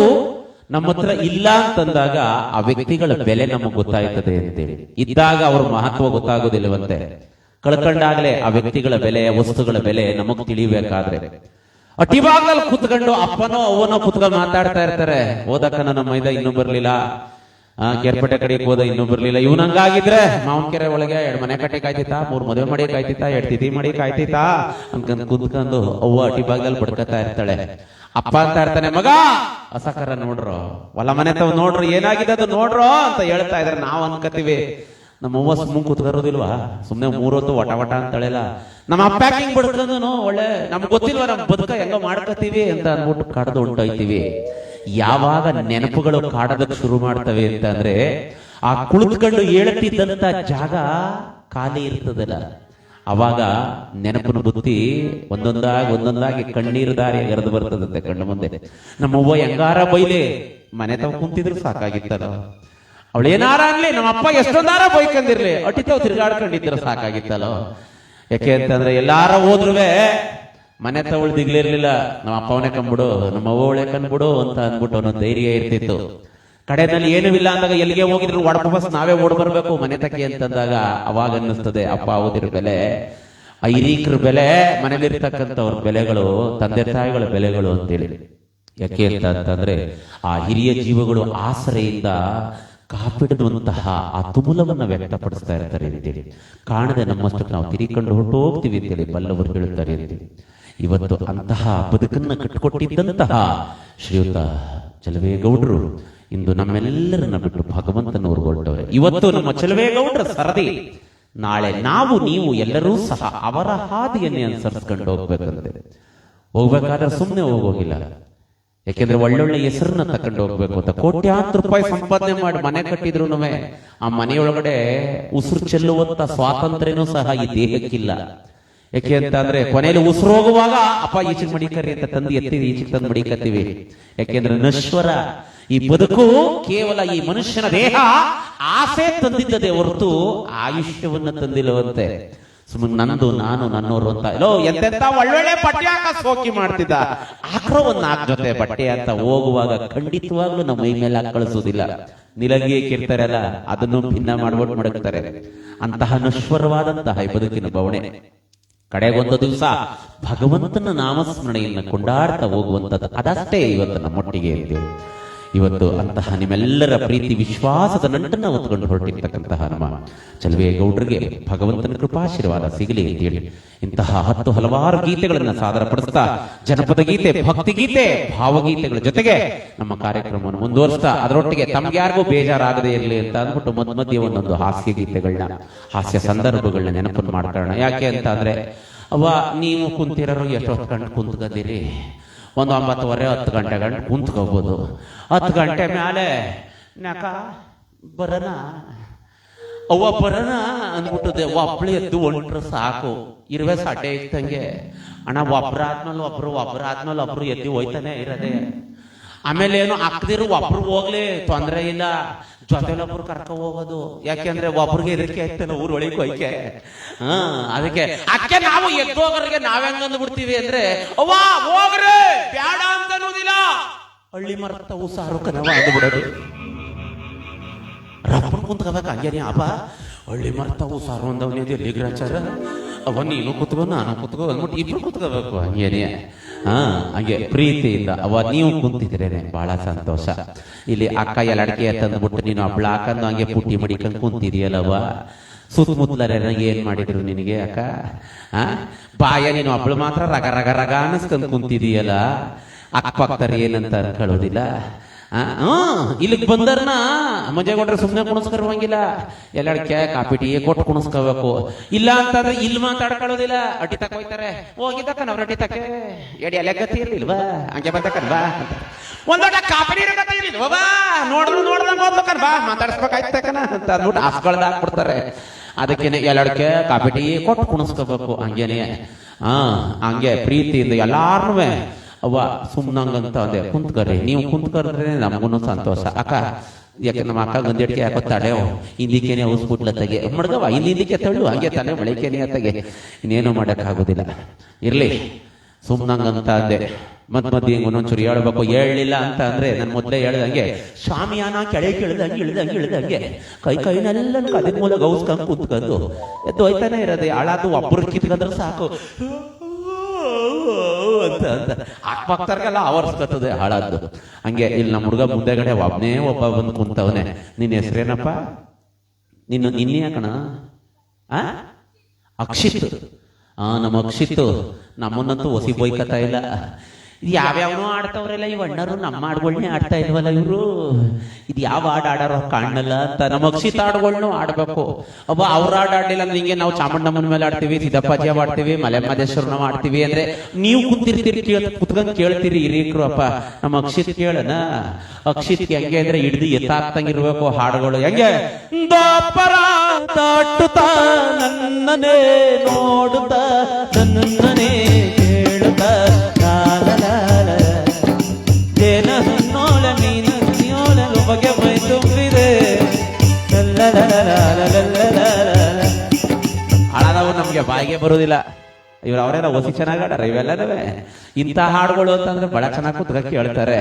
ನಮ್ಮ ಹತ್ರ ಇಲ್ಲ ಅಂತಂದಾಗ ಆ ವ್ಯಕ್ತಿಗಳ ಬೆಲೆ ನಮಗೆ ಗೊತ್ತಾಯ್ತದೆ ಅಂತೇಳಿ. ಇದ್ದಾಗ ಅವ್ರ ಮಹತ್ವ ಗೊತ್ತಾಗೋದಿಲ್ಲವಂತೆ. ಕಳ್ಕೊಂಡಾಗಲೇ ಆ ವ್ಯಕ್ತಿಗಳ ಬೆಲೆ, ವಸ್ತುಗಳ ಬೆಲೆ ನಮಗ್ ತಿಳಿಬೇಕಾದ್ರೆ. ಅಟಿವಾಗಲ್ಲಿ ಕುತ್ಕೊಂಡು ಅಪ್ಪನೋ ಅವನೋ ಕುತ್ಕೊಂಡು ಮಾತಾಡ್ತಾ ಇರ್ತಾರೆ. ಓದಕ್ಕ ನನ್ನ ಮೈದ ಇನ್ನೂ ಬರ್ಲಿಲ್ಲ, ಕೆರ್ಪೇಟೆ ಕಡೆಗೆ ಹೋದ ಇನ್ನೂ ಬರ್ಲಿಲ್ಲ. ಇವನ್ ಹಂಗಾಗಿದ್ರೆ ಮಾವನಕೆರೆ ಒಳಗೆ 2 ಮನೆ ಕಟ್ಟೆ ಕಾಯ್ತಿತ್ತ, 3 ಮದುವೆ ಮಾಡಿ ಕಾಯ್ತಿತ್ತ, 2 ತಿಥಿ ಮಾಡಿ ಕಾಯ್ತಿತ್ತ ಅನ್ಕೊಂಡ್ ಕುತ್ಕೊಂಡು ಅವ್ವ ಅಟಿಭಾಗದಲ್ಲಿ ಬಡ್ಕತಾ ಇರ್ತಾಳೆ. ಅಪ್ಪ ಅಂತ ಇರ್ತಾನೆ, ಮಗ ಹೊಸಕರ ನೋಡ್ರು, ಹೊಲ ಮನೆ ತಾವ್ ನೋಡ್ರು, ಏನಾಗಿದೆ ಅದು ನೋಡ್ರು ಅಂತ ಹೇಳ್ತಾ ಇದಾರೆ. ನಾವ್ ಅನ್ಕತೀವಿ ನಮ್ಮ ಅವ್ವ ಸುಮ್ಮನೆ ಕೂತ್ಕರೋದಿಲ್ವಾ, ಸುಮ್ನೆ 3 ಹೊತ್ತು ವಟ ವಟ ಅಂತಳೆಲ್ಲ. ನಮ್ಮ ಅಪ್ಪ ಹಿಂಗ್ ಬಡ್ಕೊಂಡು ಒಳ್ಳೆ ನಮ್ಗೆ ಗೊತ್ತಿಲ್ವಾ ನಮ್ ಬದುಕ ಹೆಂಗ ಮಾಡ್ಕತೀವಿ ಅಂತ ಅನ್ಬಿಟ್ಟು ಕಡ್ದು ಹೊಂಟೋಯ್ತೀವಿ. ಯಾವಾಗ ನೆನಪುಗಳು ಕಾಡೋದಕ್ಕೆ ಶುರು ಮಾಡ್ತವೆ ಅಂತ ಅಂದ್ರೆ ಆ ಕುಳಿತುಕೊಂಡು ಹೇಳ್ತಿದ್ದಂತ ಜಾಗ ಖಾಲಿ ಇರ್ತದಲ್ಲ, ಅವಾಗ ನೆನಪಿನ ಬುತ್ತಿ ಒಂದೊಂದಾಗಿ ಕಣ್ಣೀರು ದಾರಿ ಎರೆದು ಬರ್ತದಂತೆ ಕಣ್ಣು ಮುಂದೆ. ನಮ್ಮವ್ವ ಹೆಂಗಾರ ಬೈಲಿ ಮನೆ ತಾವ್ ಕುಂತಿದ್ರು ಸಾಕಾಗಿತ್ತಲ್ಲ.
ಅವಳು ಏನಾರ ಅನ್ಲಿ, ನಮ್ಮ ಅಪ್ಪ ಎಷ್ಟೊಂದಾರ ಬೈಕಂದಿರ್ಲಿ, ಅಟಿತಾವ್ ತಿರ್ಗಾಡ್ಕೊಂಡಿದ್ರೆ ಸಾಕಾಗಿತ್ತಲ್ಲೋ. ಯಾಕೆ ಅಂತಂದ್ರೆ ಎಲ್ಲಾರ ಹೋದ್ರುವೆ ಮನೆ ತವಳು ದಿಗ್ಲಿರ್ಲಿಲ್ಲ, ನಮ್ಮ ಅಪ್ಪವನೇ ಕಂಬಿಡು, ನಮ್ಮ ಅವ್ವಳೆ ಕಂಡ್ಬಿಡು ಅಂತ ಅಂದ್ಬಿಟ್ಟು ಅವನ ಧೈರ್ಯ ಇರ್ತಿತ್ತು. ಕಡೆನಲ್ಲಿ ಏನೂ ಇಲ್ಲ ಅಂದಾಗ ಎಲ್ಲಿಗೆ ಹೋಗಿದ್ರು ವಾಪಸ್ ನಾವೇ ಓಡ್ ಬರ್ಬೇಕು ಮನೆ ತಕ್ಕೆ ಅಂತಂದಾಗ ಅವಾಗ ಅನ್ನಿಸ್ತದೆ ಅಪ್ಪ ಓದಿರ ಬೆಲೆ, ಆ ಹಿರೀಕರ ಬೆಲೆ, ಮನೇಲಿರ್ತಕ್ಕಂಥವ್ರ ಬೆಲೆಗಳು, ತಂದೆ ತಾಯಿಗಳ ಬೆಲೆಗಳು ಅಂತೇಳಿ. ಯಾಕೆ ಅಂತಂದ್ರೆ ಆ ಹಿರಿಯ ಜೀವಗಳು ಆಸರೆಯಿಂದ ಕಾಪಿಡುವಂತಹ ಆ ತುಮುಲವನ್ನ ವ್ಯಕ್ತಪಡಿಸ್ತಾ ಇರ್ತಾರೆ ಅಂತೇಳಿ. ಕಾಣದೆ ನಮ್ಮಷ್ಟಕ್ಕೆ ನಾವು ತಿರಿಕೊಂಡು ಹೊರಟೋಗ್ತೀವಿ ಅಂತೇಳಿ ಬಲ್ಲವರು ಹೇಳುತ್ತಾರೆ ಅಂತೇಳಿ. ಇವತ್ತು ಅಂತಹ ಬದುಕನ್ನ ಕಟ್ಟಿಕೊಟ್ಟಿದ್ದಂತಹ ಶ್ರೀಯುತ ಚಲುವೇಗೌಡರು ಇಂದು ನಮ್ಮೆಲ್ಲರನ್ನ ಬಿಟ್ಟು ಭಗವಂತನವರು ಹೊರಟವ್ರೆ. ಇವತ್ತು ನಮ್ಮ ಚಲುವೇಗೌಡರ ಸರದಿ, ನಾಳೆ ನಾವು ನೀವು ಎಲ್ಲರೂ ಸಹ ಅವರ ಹಾದಿಯನ್ನೇ ಅನುಸರಿಸ್ಕೊಂಡು ಹೋಗ್ಬೇಕಂತೆ. ಹೋಗ್ಬೇಕಾದ್ರೆ ಸುಮ್ಮನೆ ಹೋಗೋಗಿಲ್ಲ, ಯಾಕೆಂದ್ರೆ ಒಳ್ಳೊಳ್ಳೆ ಹೆಸರನ್ನ ತಕೊಂಡು ಹೋಗ್ಬೇಕು ಅಂತ. ಕೋಟ್ಯಾಂತರ ರೂಪಾಯಿ ಸಂಪಾದನೆ ಮಾಡಿ ಮನೆ ಕಟ್ಟಿದ್ರು ಆ ಮನೆಯೊಳಗಡೆ ಉಸಿರು ಚೆಲ್ಲುವಂತ ಸ್ವಾತಂತ್ರ್ಯನೂ ಸಹ ಈ ದೇಹಕ್ಕಿಲ್ಲ. ಯಾಕೆ ಅಂತ ಅಂದ್ರೆ ಕೊನೆಯಲ್ಲಿ ಉಸಿರು ಹೋಗುವಾಗ ಅಪ್ಪ ಈಚೆಗೆ ಮಡಿಕರಿ ಅಂತ ತಂದು ಎತ್ತಿ ಈಚೆಗೆ ತಂದು ಮಡಿಕತ್ತೀವಿ. ಯಾಕೆಂದ್ರೆ ನಶ್ವರ ಈ ಬದುಕು ಕೇವಲ ಈ ಮನುಷ್ಯನ ದೇಹ ಆಸೆ ತಂದಿದ್ದದೆ ಹೊರತು ಆಯುಷ್ಯವನ್ನ ತಂದಿಲ್ಲವಂತೆ. ಸುಮ್ಮನೆ ನಂದು ನಾನು ನನ್ನೋರು ಅಂತ ಎಲ್ಲೋ ಎಂತೆಂತ ಒಳ್ಳೊಳ್ಳೆ ಬಟ್ಟೆ ಹಾಕ ಸೋಕಿ ಮಾಡ್ತಿದ್ದ, ಹಾಕ್ರೋ ಒಂದ್ 4 ಜೊತೆ ಬಟ್ಟೆ ಅಂತ ಹೋಗುವಾಗ ಖಂಡಿತವಾಗ್ಲೂ ನಮ್ಮ ಮೈ ಮೇಲೆ ಹಾಕಿ ಕಳಿಸೋದಿಲ್ಲ. ನಿಲಂಗಿ ಇರ್ತಾರಲ್ಲ ಅದನ್ನು ಭಿನ್ನ ಮಾಡ್ಬಿಟ್ಟು ಮಡಗ್ತಾರೆ. ಅಂತಹ ನಶ್ವರವಾದಂತಹ ಈ ಬದುಕಿನ ಬವಣೆ ಕಡೆಗೊಂದು ದಿವಸ ಭಗವಂತನ ನಾಮಸ್ಮರಣೆಯನ್ನು ಕೊಂಡಾಡ್ತಾ ಹೋಗುವಂಥದ್ದು, ಅದಷ್ಟೇ ಇವತ್ತು ನಮ್ಮೊಟ್ಟಿಗೆ ಇದ್ದೇವೆ. ಇವತ್ತು ಅಂತಹ ನಿಮ್ಮೆಲ್ಲರ ಪ್ರೀತಿ ವಿಶ್ವಾಸದ ನಂಟನ್ನ ಹೊತ್ಕೊಂಡು ಹೊರಟಿರ್ತಕ್ಕಂತಹ ನಮ್ಮ ಚಲುವೇಗೌಡರಿಗೆ ಭಗವಂತನ ಕೃಪಾಶೀರ್ವಾದ ಸಿಗಲಿ ಅಂತೇಳಿ ಇಂತಹ 10 ಹಲವಾರು ಗೀತೆಗಳನ್ನ ಸಾದರಪಡಿಸ್ತಾ ಜನಪದ ಗೀತೆ, ಭಕ್ತಿ ಗೀತೆ, ಭಾವಗೀತೆಗಳ ಜೊತೆಗೆ ನಮ್ಮ ಕಾರ್ಯಕ್ರಮವನ್ನು ಮುಂದುವರಿಸ್ತಾ ಅದರೊಟ್ಟಿಗೆ ತಮ್ಗ್ಯಾರಿಗೂ ಬೇಜಾರಾಗದೇ ಇರಲಿ ಅಂತ ಅಂದ್ಬಿಟ್ಟು ಮಧ್ಯೆ ಒಂದೊಂದು ಹಾಸ್ಯ ಗೀತೆಗಳನ್ನ, ಹಾಸ್ಯ ಸಂದರ್ಭಗಳನ್ನ ನೆನಪನ್ನು ಮಾಡ್ಕೊಳ್ಳೋಣ. ಯಾಕೆ ಅಂತ ಅಂದ್ರೆ ನೀವು ಕುಂತಿರೋರು ಎಷ್ಟೊತ್ತು ಗಂಟೆ ಕುಂತ್ಕದಿರಿ, ಒಂದು 9:30 10 ಗಂಟೆ ಕುಂತ್ಕೋಬಹುದು. 10 ಗಂಟೆ ಮೇಲೆ ನಾಕ ಬರನ ಬರನ ಅಂದ್ಬಿಟ್ಟದೆ ಒಬ್ಳು ಎದ್ದು ಹೊಂಟ್ರೆ ಸಾಕು. ಇರುವೆ ಸಾಟೆ ಇತ್ತಂಗೆ ಅಣ್ಣ, ಒಬ್ರಾದ್ಮೇಲೆ ಒಬ್ರು ಎದ್ದು ಹೋಯ್ತಾನೆ ಇರದೆ. ಆಮೇಲೆ ಏನು ಹಾಕ್ದಿರು ಒಬ್ರು ಹೋಗ್ಲಿ ತೊಂದ್ರೆ ಇಲ್ಲ, ಜೊತೆಲೊಬ್ರು ಕರ್ಕ ಹೋಗೋದು. ಯಾಕೆಂದ್ರೆ ಒಬ್ರಿಗೆ ಇದಕ್ಕೆ ಆಯ್ತಲ್ಲ ಊರ್ ಒಳಗೆ ಹೋಯ್ಕೆ. ಅದಕ್ಕೆ ಅಕ್ಕೆ ನಾವು ಎದ್ದೋಗರಿಗೆ ನಾವೆಂಗಂದ್ ಬಿಡ್ತೀವಿ ಅಂದ್ರೆ ಅವ್ವ ಹೋಗ್ರೆ ಬ್ಯಾಡ ಅಂತ ಅನ್ನೋದಿಲ್ಲ, ಹಳ್ಳಿ ಮರತ ಸಾರು ಕನವ ಅಂದ್ಬಿಡೋದು. ರಪ್ಪನ್ ಕುಂತ್ಕೋಬೇಕ ಹಂಗೇನೆ ಅಪ್ಪ, ಹಳ್ಳಿ ಮರತ ಸಾರು ಅಂದವನೇ ಲಿಗ್ರಾಚಾರ, ಅವ ನೀನು ಕುತ್ಕೋ ನಾನು ಕುತ್ಕೋ ಅಂದ್ಬಿಟ್ಟು ಇಬ್ರು ಕುತ್ಕೋಬೇಕು ಹಂಗೇನೆ. ಹಂಗೆ ಪ್ರೀತಿಯಿಂದ ನೀವು ಕುಂತಿದ್ರೇನೆ ಬಹಳ ಸಂತೋಷ. ಇಲ್ಲಿ ಅಕ್ಕ ಎಲ್ಲ ಅಡಿಕೆ ತಂದ್ಬಿಟ್ಟು ನೀನು ಹಬ್ಳ ಹಾಕಂದು ಹಂಗೆ ಪುಟ್ಟಿ ಮಡಿಕೊಂಡು ಕುಂತಿದೆಯಲ್ಲವ, ಸುತ್ತಮುತ್ತಲ ಏನ್ ಮಾಡಿದ್ರು ನಿನಗೆ ಅಕ್ಕ? ಬಾಯ ನೀನು ಹಬ್ಳು ಮಾತ್ರ ರಗ ರಗ ರಗ ಅನಿಸ್ಕೊಂಡು ಕುಂತಿದೀಯಲ್ಲ, ಅಕ್ಕಪಕ್ಕರ ಏನಂತ ಅನ್ಕೊಳ್ಳೋದಿಲ್ಲ. ಇಲ್ಲಿಗೆ ಬಂದರ್ನ ಮಂಜೇಗೌಡ್ರೆ ಸುಮ್ಮನೆ ಕುಣಿಸ್ಕರ್ವಂಗಿಲ್ಲ, ಎಲ್ಲಡಕ್ಕೆ ಕಾಪಿ ಟೀ ಕೊಟ್ಟು ಕುಣಿಸ್ಕೋಬೇಕು. ಇಲ್ಲ ಅಂತಂದ್ರೆ ಇಲ್ಲಿ ಮಾತಾಡ್ಕೊಳ್ಳೋದಿಲ್ಲ, ಅಡ್ಡಿ ತಕ ಹೋಯ್ತಾರೆ. ಹೋಗಿದ್ದಕ್ಕ ನಾವ್ ಅಡ್ಡಿ ತಕ್ಕೆ ಎಡಿ ಅಲೆ ಗತಿ ಇರ್ಲಿಲ್ವಾ, ಹಂಗೆ ಬರ್ತಕ್ಕಲ್ವಾ, ಒಂದೊಡ್ಡ ಕಾಪಿ ನೀರು ಗತಿ ಇರ್ಲಿಲ್ವಾ, ನೋಡ್ದಂಗ ಹೋಗ್ಬೇಕನ್ ಬಾ ಮಾತಾಡಿಸ್ಬೇಕಾಯ್ತಕ್ಕನ ಅಂತ ಅಂದ್ಬಿಟ್ಟು ಹಾಸ್ಕೊಳ್ದ ಹಾಕ್ಬಿಡ್ತಾರೆ. ಅದಕ್ಕೇನೆ ಎಲ್ಲಡಕ್ಕೆ ಕಾಪಿ ಟೀ ಕೊಟ್ಟು ಕುಣಿಸ್ಕೋಬೇಕು. ಹಂಗೇನೆ ಹಂಗೆ ಪ್ರೀತಿಯಿಂದ ಎಲ್ಲಾರ್ನುವೆ ಸುಮ್ನಂಗಂತ ಅಂದೆ ಕುಂತ್ಕರ್ರಿ, ನೀವು ಕುಂತ್ಕರ್ರೆ ನಮಗೂ ಸಂತೋಷ. ಅಕ್ಕ ಯಾಕೆ ನಮ್ಮ ಅಕ್ಕ ಗಂದೆಡ್ಕೆ ಯಾಕೋ ತಡೆಯೋ ಹಿಂದಿಕ್ಕೇನೆ ಔಸ್ಬಿಟ್ಲ ತಗೆ ಮಡ್ಗವ, ಹಿಂದಿಕ್ಕೆ ತಳ್ಳು ಹಂಗೆ ತಾನೆ ಮಳಿಕೆನೆ ತಗೆ, ಇನ್ನೇನು ಮಾಡಕ್ಕಾಗೋದಿಲ್ಲ. ಇರ್ಲಿ ಸುಮ್ನಂಗಂತ ಅಂದೆ. ಮಧ್ಯೆ ಹಿಂಗ ಒಂದೊಂಚೂರು ಹೇಳ್ಬೇಕು. ಹೇಳಲಿಲ್ಲ ಅಂತ ಅಂದ್ರೆ ನನ್ ಮೊದ್ಲೇ ಹೇಳ್ದಂಗೆ ಶಾಮಿಯಾನ ಕೆಳಗೆ ಇಳ್ದಂಗೆ ಕೈನೆಲ್ಲ ಅದ್ರ ಮೂಲ ಗೌಸ್ಕೊಂಡ್ ಕುಂತ್ಕೊಂಡು ಎದ್ದು ಹೋಯ್ತಾನೆ ಇರೋದೆ. ಹಾಳಾದು ಒಬ್ಬರು ಕಿತ್ಕೊಂಡ್ರೆ ಸಾಕು ಅಂತ ಹಾಕ್ಬಾಕ್ತಾರಲ್ಲ ಆವರ್ಸ್ಕತ್ತದೆ ಹಾಳಾದ್ದು. ಹಂಗೆ ಇಲ್ಲಿ ನಮ್ಮ ಹುಡುಗ ಮುಂದೆಗಡೆ ಒಬ್ಬ ಬಂದು ಕುಂತವನೆ. ನಿನ್ನ ಹೆಸರೇನಪ್ಪ? ನಿನ್ನೆ ಕಣ ಅಕ್ಷಿತ್. ನಮ್ಮ ಅಕ್ಷಿತ್ ನಮ್ಮನ್ನಂತೂ ಹೊಸಿ ಬೈಕತ್ತಾ ಇಲ್ಲ. ಯಾವ್ಯಾವನೋ ಆಡ್ತವ್ರೆಲ್ಲ ಇವ್ ಅಣ್ಣರು, ನಮ್ಮ ಹಾಡುಗಳನ್ನೇ ಆಡ್ತಾ ಇಲ್ವಲ್ಲ ಇವ್ರು, ಇದು ಯಾವ ಹಾಡು ಆಡಾರೋ ಕಾಣಲ್ಲ ಅಂತ. ನಮ್ಮ ಅಕ್ಷಿತ್ ಹಾಡುಗಳನ್ನು ಆಡ್ಬೇಕು. ಅವ್ರ ಹಾಡು ಆಡ್ಲಿಲ್ಲ ಅಂದ್ರೆ ಹಿಂಗೆ ನಾವು ಚಾಮುಂಡಮ್ಮನ ಮೇಲೆ ಆಡ್ತೀವಿ, ಸಿದ್ದಪ್ಪಾಜಿ ಆಡ್ತೀವಿ, ಮಲೆ ಮಹದೇಶ್ವರನ ಆಡ್ತೀವಿ ಅಂದ್ರೆ ನೀವು ಕುಂತಿರ್ತೀರಿ, ಕುತ್ಕೊಂಡ್ ಕೇಳ್ತೀರಿ ಹಿರಿಯರು. ಅಪ್ಪ ನಮ್ಮ ಅಕ್ಷಿತ್ ಕೇಳನ, ಅಕ್ಷಿತ್ ಹೆಂಗೆ ಅಂದ್ರೆ ಹಿಡ್ದು ಎತ್ತಾಗ್ತಂಗಿರ್ಬೇಕು ಹಾಡುಗಳು. ಹೆಂಗೆ ತಾಟುತ್ತಾ ನನ್ನನೇ ನೋಡುತ್ತಾ ನನ್ನನೇ ಕೇಳುತ್ತಾ ಬಗೆ ಮೈ ತುಂಬಿದೆ ಹಾಡದವು ನಮ್ಗೆ ಬಾಯಿಗೆ ಬರುವುದಿಲ್ಲ. ಇವ್ರು ಅವರೆಲ್ಲ ಒಸಿ ಚೆನ್ನಾಗಿ ಆಡಾರ ಇವೆಲ್ಲವೇ. ಇಂಥ ಹಾಡುಗಳು ಅಂತಂದ್ರೆ ಬಹಳ ಚೆನ್ನಾಗಿ ಕೂತ್ಕ ಕೇಳ್ತಾರೆ.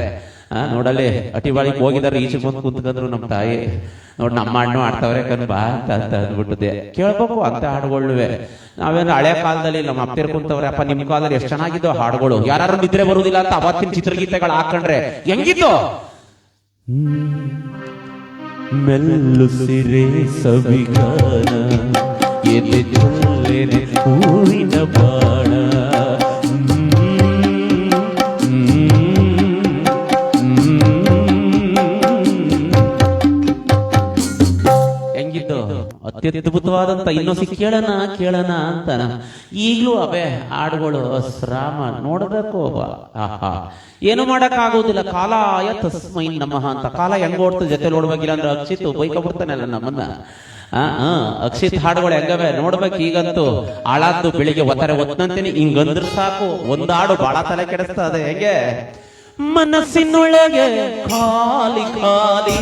ನೋಡಲ್ಲಿ ಅಟಿಬಾಳಿಗೆ ಹೋಗಿದಾರೆ, ಈಚೆಗೆ ಬಂದು ಕೂತ್ಕೊಂಡ್ರು ನಮ್ಮ ತಾಯಿ. ನೋಡ್ ನಮ್ಮ ಹಣ್ಣು ಆಡ್ತಾವ್ರೆ ಕಣ್ ಬಾ ಅಂತ ಅಂದ್ಬಿಟ್ಟಿದೆ. ಕೇಳ್ಬೇಕು ಅಂತ ಹಾಡುಗಳುವೆ. ನಾವೇನು ಹಳೆ ಕಾಲದಲ್ಲಿ ನಮ್ಮ ಅಪ್ಪೇರ್ ಕುಂತವ್ರೆ, ಅಪ್ಪ ನಿಮ್ ಕಾಲದಲ್ಲಿ ಎಷ್ಟು ಚೆನ್ನಾಗಿದ್ದು ಹಾಡುಗಳು, ಯಾರು ನಿದ್ರೆ ಬರುವುದಿಲ್ಲ ಅಂತ ಅವತ್ತಿನ ಚಿತ್ರಗೀತೆಗಳು ಹಾಕೊಂಡ್ರೆ ಹೆಂಗಿತ್ತು.
ಮೆಲ್ಲುಸಿರೆ ಸವಿಗಾನ ಎದೆ ಚೊಲ್ಲೆನೆ ಹೂವಿನ ಬಾಣ.
ಹೆಂಗಿದ್ದು ಅತ್ಯದ್ಭುತವಾದಂತ ಇನ್ನೊಸಿ ಕೇಳೋಣ ಕೇಳೋಣ ಅಂತ ಈಗಲೂ ಅವೇ ಹಾಡುಗಳು ಶ್ರಾಮ ನೋಡಬೇಕು. ಆಹಾ, ಏನು ಮಾಡಕ್ ಆಗೋದಿಲ್ಲ. ಕಾಲಾಯ ತಸ್ಮೈ ನಮಃ ಅಂತ. ಕಾಲ ಹೆಂಗ್ ಓಡ್ತು ಜೊತೆ ನೋಡ್ಬೇಕಿಲ್ಲ ಅಂದ್ರೆ ಅಕ್ಷಿತ್ ಬೈಕ ಬಿಡ್ತಾನಲ್ಲ ನಮ್ಮನ್ನ. ಅಕ್ಷಿತ್ ಹಾಡುಗಳು ಹೆಂಗವೆ ನೋಡ್ಬೇಕು. ಈಗಂತೂ ಹಾಳಾದ್ದು ಬೆಳಿಗ್ಗೆ ಒತ್ತಾರೆ ಒತ್ತಂತೀನಿ ಹಿಂಗಂದ್ರ ಸಾಕು. ಒಂದ್ ಹಾಡು ಬಹಳ ತಲೆ ಕೆಡಿಸ್ತದೆ. ಹೇಗೆ ಮನಸ್ಸಿನೊಳಗೆ ಖಾಲಿ ಖಾಲಿ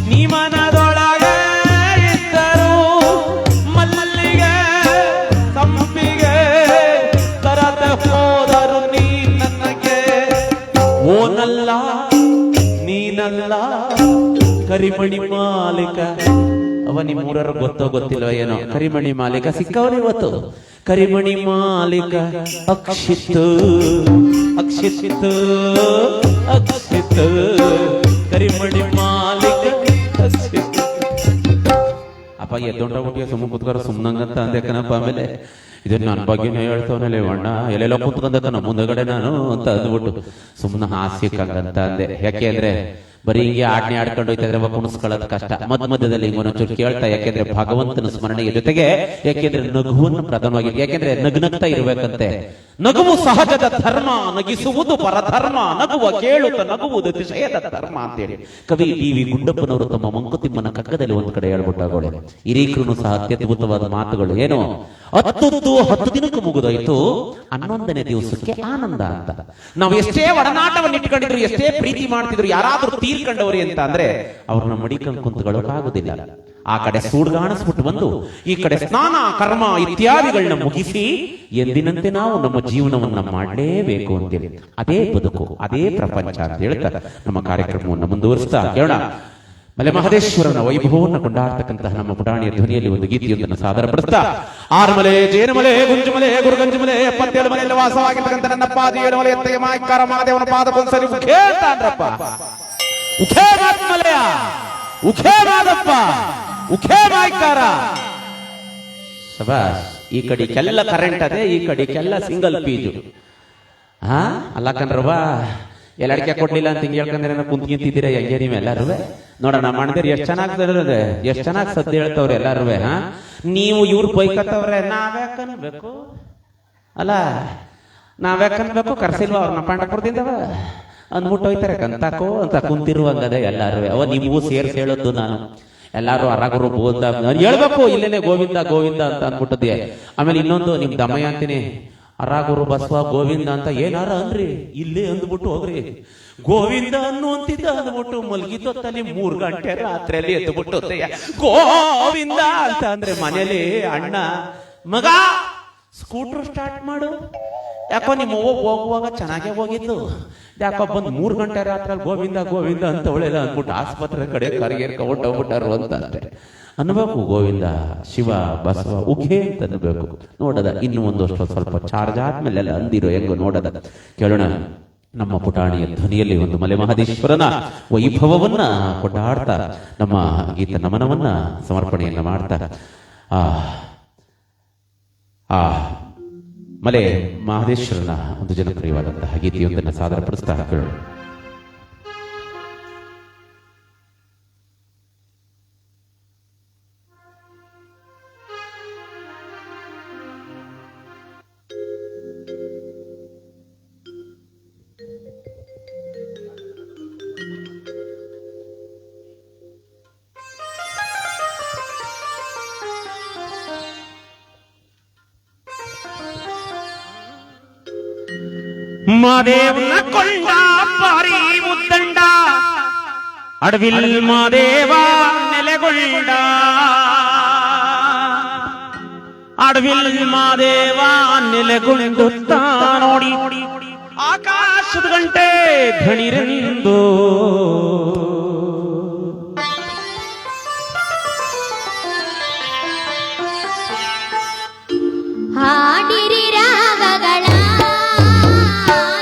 ನೀ ಮನದೊಳಗೆ ಇದ್ದರು ಮಲ್ಲಿಗೆ ಸಂಪಿಗೆ ತರದ ಹೋದರು ನೀ ನನಗೆ. ಓನಲ್ಲ ನೀನಲ್ಲ ಕರಿಮಣಿ ಮಾಲೀಕ. ಅವ ನಿಮ್ಮೂರರು ಗೊತ್ತೋ ಗೊತ್ತಿಲ್ವ ಏನೋ. ಕರಿಮಣಿ ಮಾಲೀಕ ಸಿಕ್ಕವ್ರು ಇವತ್ತು. ಕರಿಮಣಿ ಮಾಲೀಕ ಅಕ್ಷಿತ್ ಅಕ್ಷಿತ್ ಅಕ್ಷಿತ್ ಕರಿಮಣಿ ಮಾಲೀಕ ಅಕ್ಷಿತ್. ಅಪ್ಪ ಎದ್ದೊಂಡೋಗ್ಬಿಟ್ಟಿಯ ಸುಮ್ಮ ಕೂತ್ಕಾರ ಸುಮ್ಮನಂಗಂತ ಅಂದೆ ಕಣಪ್ಪ. ಆಮೇಲೆ ಇದನ್ನ ನನ್ನ ಬಗ್ಗೆನೇ ಹೇಳ್ತವನಲ್ಲೇ ಅಣ್ಣ ಎಲ್ಲೆಲ್ಲ ಕೂತ್ಕೊಂಡಕ್ಕ ನಮ್ಮ ಮುಂದಗಡೆ ನಾನು ಅಂತ ಅಂದ್ಬಿಟ್ಟು ಸುಮ್ಮನೆ ಹಾಸ್ಯಕ್ಕಂಗಂತ ಅಂದೆ. ಯಾಕೆ ಅಂದ್ರೆ ಬರೀ ಹಿಂಗೆ ಆಡ್ನೆ ಆಡ್ಕೊಂಡು ಹೋಯ್ತಾದ್ರೆ ಕುಣಿಸ್ಕೊಳ್ಳೋದು ಕಷ್ಟ. ಮಧ್ಯದಲ್ಲಿ ಒಂಚೂರು ಕೇಳ್ತಾ, ಯಾಕೆಂದ್ರೆ ಭಗವಂತನ ಸ್ಮರಣೆಯ ಜೊತೆಗೆ ಯಾಕೆಂದ್ರೆ ನಗುವನ್ನು ಪ್ರಧಾನವಾಗಿ, ಯಾಕೆಂದ್ರೆ ನಗ್ನಗ್ತಾ ಇರ್ಬೇಕಂತೆ. ನಗುವು ಸಹಜದ ಧರ್ಮ, ನಗಿಸುವುದು ಪರಧರ್ಮ, ನಗುವ ಕೇಳುತ್ತ ನಗುವುದು ವಿಷಯದ ಧರ್ಮ ಅಂತೇಳಿ ಕವಿ ಡಿ.ವಿ. ಗುಂಡಪ್ಪನವರು ತಮ್ಮ ಮಂಕುತಿಮ್ಮನ ಕಗ್ಗದಲ್ಲಿ ಒಂದ್ ಕಡೆ ಹೇಳ್ಬಿಟ್ಟಾಗೋಳೆ. ಹಿರೀಕರು ಸಹ ಅತ್ಯದ್ಭುತವಾದ ಮಾತುಗಳು. ಏನು 10 ದಿನಕ್ಕೂ ಮುಗಿದೋಯ್ತು, 11ನೇ ದಿವಸಕ್ಕೆ ಆನಂದ ಅಂತ. ನಾವು ಎಷ್ಟೇ ಒಡನಾಟವನ್ನು ಇಟ್ಕೊಂಡಿದ್ರು, ಎಷ್ಟೇ ಪ್ರೀತಿ ಮಾಡ್ತಿದ್ರು, ಯಾರಾದ್ರೂ ತೀರ್ಕೊಂಡವ್ರಿ ಅಂತ ಅಂದ್ರೆ ಅವ್ರನ್ನ ಮಡಿಕೊಂಡು ಕುಂತ್ಕೊಳ್ಳೋಕಾಗುದಿಲ್ಲ. ಆ ಕಡೆ ಸೂಡ್ಗಾಣಿಸ್ಬಿಟ್ಟು ಬಂದು ಈ ಕಡೆ ಸ್ನಾನ ಕರ್ಮ ಇತ್ಯಾದಿಗಳನ್ನ ಮುಗಿಸಿ ಎಂದಿನಂತೆ ನಾವು ನಮ್ಮ ಜೀವನವನ್ನ ಮಾಡಲೇಬೇಕು ಅಂತೇಳಿ. ಅದೇ ಬದುಕು, ಅದೇ ಪ್ರಪಂಚ ಅಂತ ಹೇಳ್ತಾರೆ. ನಮ್ಮ ಕಾರ್ಯಕ್ರಮವನ್ನು ಮುಂದುವರಿಸ್ತಾ ಕೇಳೋಣ. ಮಲೆ ಮಹದೇಶ್ವರನ ವೈಭವವನ್ನು ಕೊಂಡಾಡ್ತಕ್ಕಂತಹ ನಮ್ಮ ಪುಟಾಣಿಯ ಧ್ವನಿಯಲ್ಲಿ ಒಂದು ಗೀತೆಯೊಂದನ್ನು ಸಾದರಪಡಿಸ್ತಾ, ಆರ್ಮಲೆ ಜೇನುಮಲೆ ಗುಂಜುಮಲೆ ಗುರುಗಂಜುಮಲೆ 77 ಮಲೆಯಲ್ಲಿ ವಾಸವಾಗಿರ್ತಕ್ಕಂಥ ನನ್ನಪ್ಪಾಜಿ 7 ಮಲೆ ಎತ್ತಗೆ ಮಾಯ್ಕಾರ ಮಹಾದೇವನ ಪಾದಕ್ಕೊಂದ್ಸರಿ ಉಖೇತಾನ್ರಪ್ಪ. ಉಖೇ ಮಾತ್ಮಲೆಯ ಉಖೇ ಮಾದಪ್ಪ ಉಖೇ ಮಾಯ್ಕಾರ. ಸಬಾಸ್. ಈ ಕಡೆಗೆಲ್ಲ ಕರೆಂಟ್ ಅದೇ, ಈ ಕಡೆಗೆಲ್ಲ ಸಿಂಗಲ್ ಪೀಜು. ಅಲ್ಲ ಕಣ್ರವ್ವ, ಎಲ್ಲ ಅಡಿಕೆ ಕೊಡ್ಲಿಲ್ಲ ಅಂತ ಹಿಂಗೆ ಹೇಳ್ಕಂದ್ರೆ ಕುಂತ್ಕಿಂತಿದ್ದೀರಾ ಹೆಂಗೆ ನೀವೆಲ್ಲರೂ? ನೋಡೋಣ ಮಾಡಿದ್ರೆ ಎಷ್ಟು ಚೆನ್ನಾಗ್ತದೆ, ಎಷ್ಟು ಚೆನ್ನಾಗಿ ಸದ್ದು ಹೇಳ್ತವ್ರೆ ಎಲ್ಲಾರು. ನೀವು ಇವ್ರು ಬೈಕತ್ತವ್ರೆ, ನಾವ್ಯಾಕನ್ಬೇಕು ಅಲ್ಲ, ನಾವ್ಯಾಕನ್ಬೇಕು? ಕರ್ಸಿಲ್ವ ಅವ್ರನ್ನ ಪಾಂಡಪುರದಿಂದವ ಅಂದ್ಬಿಟ್ಟು ಹೋಯ್ತಾರೆ ಕಂತಾಕೋ ಅಂತ ಕುಂತಿರುವಂಗದೆ ಎಲ್ಲಾರು. ಅವ ನೀವು ಸೇರ್ಸಿ ಹೇಳೋದು ನಾನು. ಎಲ್ಲಾರು ಅರಗುರು ಗೋವಿಂದ ಹೇಳ್ಬೇಕು, ಇಲ್ಲೇನೆ ಗೋವಿಂದ ಗೋವಿಂದ ಅಂತ ಅಂದ್ಬಿಟ್ಟದೆ. ಆಮೇಲೆ ಇನ್ನೊಂದು ನಿಮ್ ದಮಯ ಅಂತೀನಿ, ಅರಾಗುರು ಬಸವ ಗೋವಿಂದ ಅಂತ ಏನಾರ ಅನ್ರಿ, ಇಲ್ಲೇ ಅಂದ್ಬಿಟ್ಟು ಹೋಗ್ರಿ. ಗೋವಿಂದ ಅನ್ನು ಅಂತಿದ್ದ ಅಂದ್ಬಿಟ್ಟು ಮಲ್ಗಿದ್ದೊತ್ತಲ್ಲಿ 3 ಗಂಟೆ ರಾತ್ರಿಯಲ್ಲಿ ಎದ್ದುಬಿಟ್ಟು ಗೋವಿಂದ ಅಂತ ಅಂದ್ರೆ ಮನೇಲಿ ಅಣ್ಣ ಮಗ ಸ್ಕೂಟರ್ ಸ್ಟಾರ್ಟ್ ಮಾಡು, ಯಾಕೋ ನಿಮ್ಮ ಹೋಗುವಾಗ ಚೆನ್ನಾಗೇ ಹೋಗಿದ್ದು, ಯಾಕೋ ಬಂದು 3 ಗಂಟೆ ರಾತ್ರಿ ಗೋವಿಂದ ಗೋವಿಂದ ಅಂತ ಒಳ್ಳೆಲ್ಲ ಅಂದ್ಬಿಟ್ಟು ಆಸ್ಪತ್ರೆ ಕಡೆ ಕರಿಗೇರ್ಕೊಂಡು ಹೋಗ್ಬಿಟ್ಟಾರು ಅಂತ ಅನ್ಬೇಕು. ಗೋವಿಂದ ಶಿವ ಬಸವ ಉಖೆ ಅಂತ ಅನ್ಬೇಕು. ನೋಡದ ಇನ್ನು ಒಂದಷ್ಟು ಸ್ವಲ್ಪ ಚಾರ್ಜ್ ಆದ್ಮೇಲೆ ಅಂದಿರೋ ಹೆಂಗೋ ನೋಡದ ಕೇಳೋಣ. ನಮ್ಮ ಪುಟಾಣಿಯ ಧ್ವನಿಯಲ್ಲಿ ಒಂದು ಮಲೆ ಮಹದೇಶ್ವರನ ವೈಭವವನ್ನ ಕೊಂಡಾಡ್ತಾ ನಮ್ಮ ಗೀತ ನಮನವನ್ನ ಸಮರ್ಪಣೆಯನ್ನ ಮಾಡ್ತಾ ಮಲೆ ಮಹದೇಶ್ವರನ ಒಂದು ಜನಪ್ರಿಯವಾದಂತಹ ಗೀತೆಯೊಂದನ್ನು ಸಾದರಪಡಿಸ್ತಾ ಕೇಳೋಣ.
ಮಾದೇವನ ಕೊಂಡ ಪಾರಿ ಮುದ್ದಂಡ ಅಡವಿಲ್ ಮಾದೇವ ನೆಲೆಗೊಂಡ
ನೆಲೆಗೊಂಡ ಅಡವಿಲ್ ಮಾದೇವ ನೆಲೆಗೊಂಡುತ್ತ ನೋಡಿ ಆಕಾಶದ ಗಂಟೆ ಧಣಿರೆಂದು
ಹಾಡಿರಿ ರಾಗಗಳ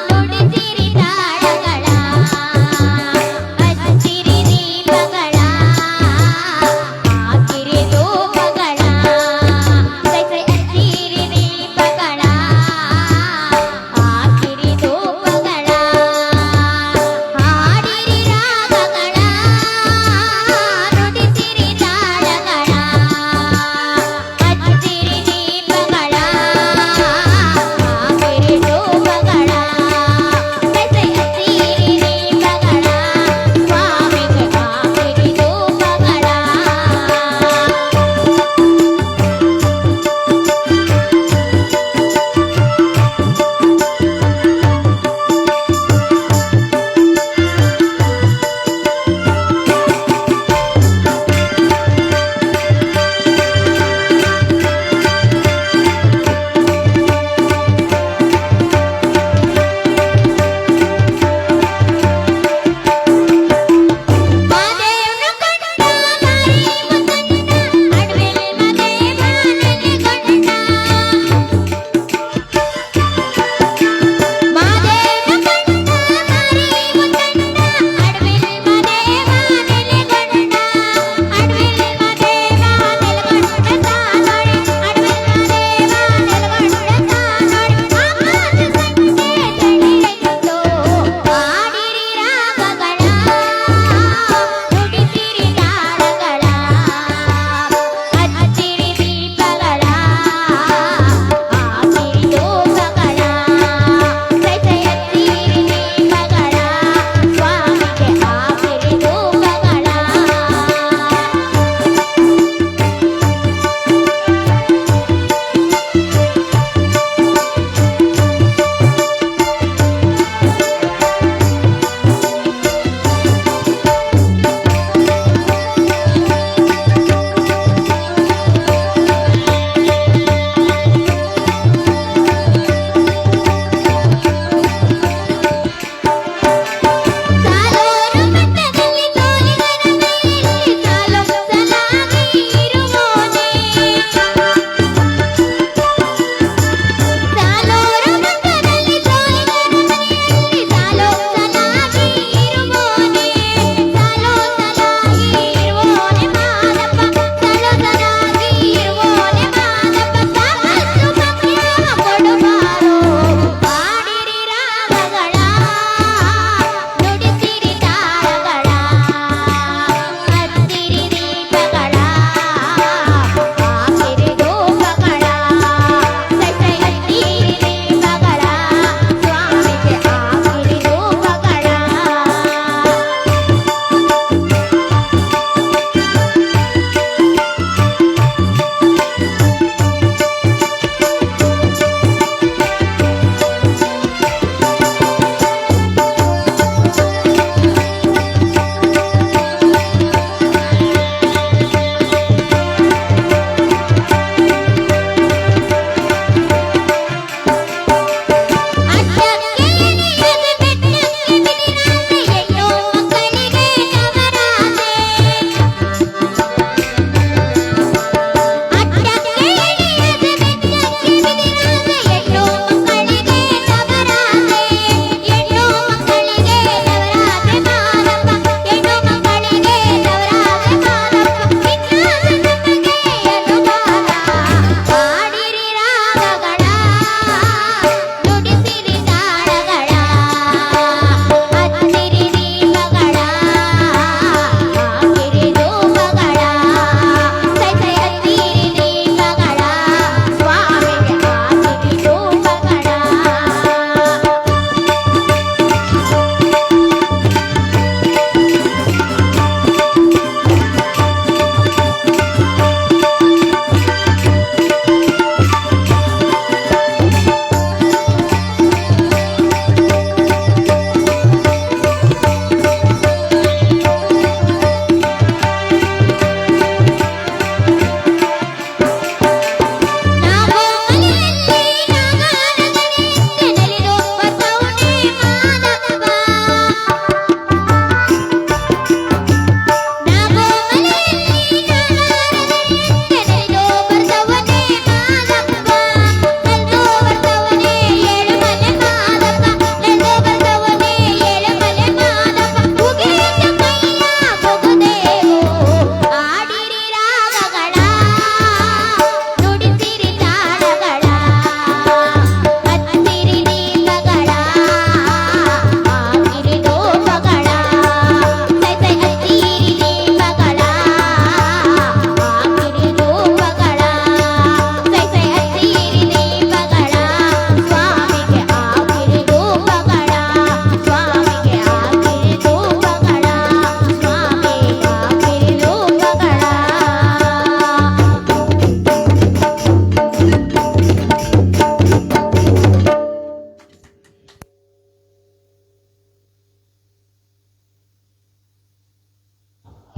ನುಡಿಸಿರಿ ತಾಳಗಳ ಹಚ್ಚಿರಿ ದೀಪಗಳ ಹಾಕಿರಿ ಧೂಪಗಳ ಸೈ ಸೈ ಹಚ್ಚಿರಿ ದೀಪಗಳ ಹಾಕಿರಿ ಧೂಪಗಳ ಹಾಡಿರಿ ರಾಗಗಳ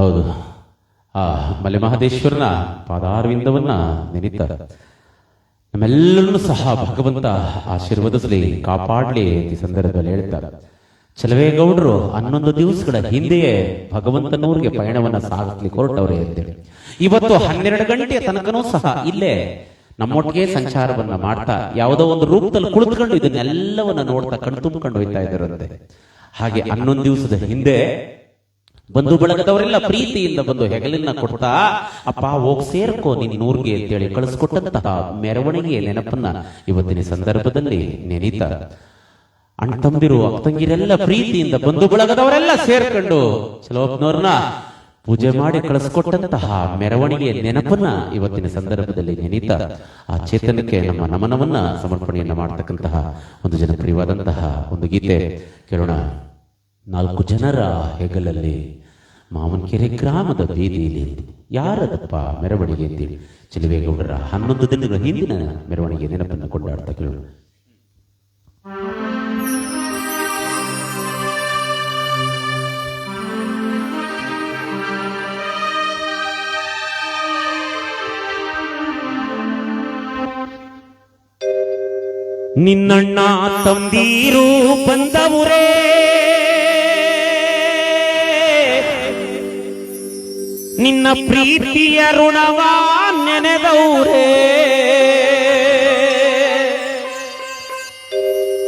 ಹೌದು, ಆ ಮಲೆಮಹದೇಶ್ವರನ ಪಾದಾರವಿಂದವನ್ನ ನೆನೀತಾರೆ. ನಮ್ಮೆಲ್ಲರನ್ನು ಸಹ ಭಗವಂತ ಆಶೀರ್ವದಿಸಲಿ, ಕಾಪಾಡಲಿ ಈ ಸಂದರ್ಭದಲ್ಲಿ ಹೇಳ್ತಾರೆ. ಚಲವೇಗೌಡರು 11 ದಿವಸಗಳ ಹಿಂದೆಯೇ ಭಗವಂತನೂರಿಗೆ ಪಯಣವನ್ನ ಸಾಗಿಸ್ಲಿಕ್ಕೆ ಹೊರಟವ್ರೆ ಅಂತೇಳಿ ಇವತ್ತು 12 ಗಂಟೆಯ ತನಕನೂ ಸಹ ಇಲ್ಲೇ ನಮ್ಮೊಟ್ಟಿಗೆ ಸಂಚಾರವನ್ನ ಮಾಡ್ತಾ ಯಾವುದೋ ಒಂದು ರೂಪದಲ್ಲಿ ಕುಳಿತುಕೊಂಡು ಇದನ್ನೆಲ್ಲವನ್ನ ನೋಡ್ತಾ ಕಣ್ ತುಂಬಿಕೊಂಡು ಹೋಗ್ತಾ ಇದ್ದಾರಂತೆ. ಹಾಗೆ 11 ದಿವಸದ ಹಿಂದೆ ಬಂಧು ಬಳಗದವರೆಲ್ಲ ಪ್ರೀತಿಯಿಂದ ಬಂದು ಹೆಗಲಿನ ಕೊಡ್ತಾ, ಅಪ್ಪ ಹೋಗ್ ಸೇರ್ಕೋ ನಿನ್ನೂರ್ಗೆ ಅಂತೇಳಿ ಕಳಿಸ್ಕೊಟ್ಟಂತಹ ಮೆರವಣಿಗೆಯ ನೆನಪನ್ನ ಇವತ್ತಿನ ಸಂದರ್ಭದಲ್ಲಿ ನೆನೀತಾ ಅಣ್ತಂದಿರು ಅಕ್ಕಂಗಿರೆಲ್ಲ ಪ್ರೀತಿಯಿಂದ ಬಂಧು ಬಳಗದವರೆಲ್ಲ ಸೇರ್ಕೊಂಡು ಚಲೋಪ್ನವ್ರನ್ನ ಪೂಜೆ ಮಾಡಿ ಕಳಿಸ್ಕೊಟ್ಟಂತಹ ಮೆರವಣಿಗೆಯ ನೆನಪನ್ನ ಇವತ್ತಿನ ಸಂದರ್ಭದಲ್ಲಿ ನೆನೀತಾ ಆ ಚೇತನಕ್ಕೆ ನಮ್ಮ ನಮನವನ್ನ ಸಮರ್ಪಣೆಯನ್ನ ಮಾಡತಕ್ಕಂತಹ ಒಂದು ಜನಪ್ರಿಯವಾದಂತಹ ಒಂದು ಗೀತೆ ಕೇಳೋಣ. 4 ಜನರ ಹೆಗಲಲ್ಲಿ ಮಾವನಕೆರೆ ಗ್ರಾಮದ ಬೀದಿಯಲ್ಲಿ ಯಾರದಪ್ಪ ಮೆರವಣಿಗೆ ಅಂತೇಳಿ ಚಲವೇಗೌಡರ 11 ದಿನಗಳ ಹಿಂದಿನ ಮೆರವಣಿಗೆ ನೆನಪನ್ನು ಕೊಂಡಾಡ್ತಾ ಕೇಳೋಣ.
ನಿನ್ನಣ್ಣ ತಂದೀರು ಬಂದವುರೇ, ನಿನ್ನ ಪ್ರೀತಿಯ ಋಣವ ನೆನೆದವರೇ,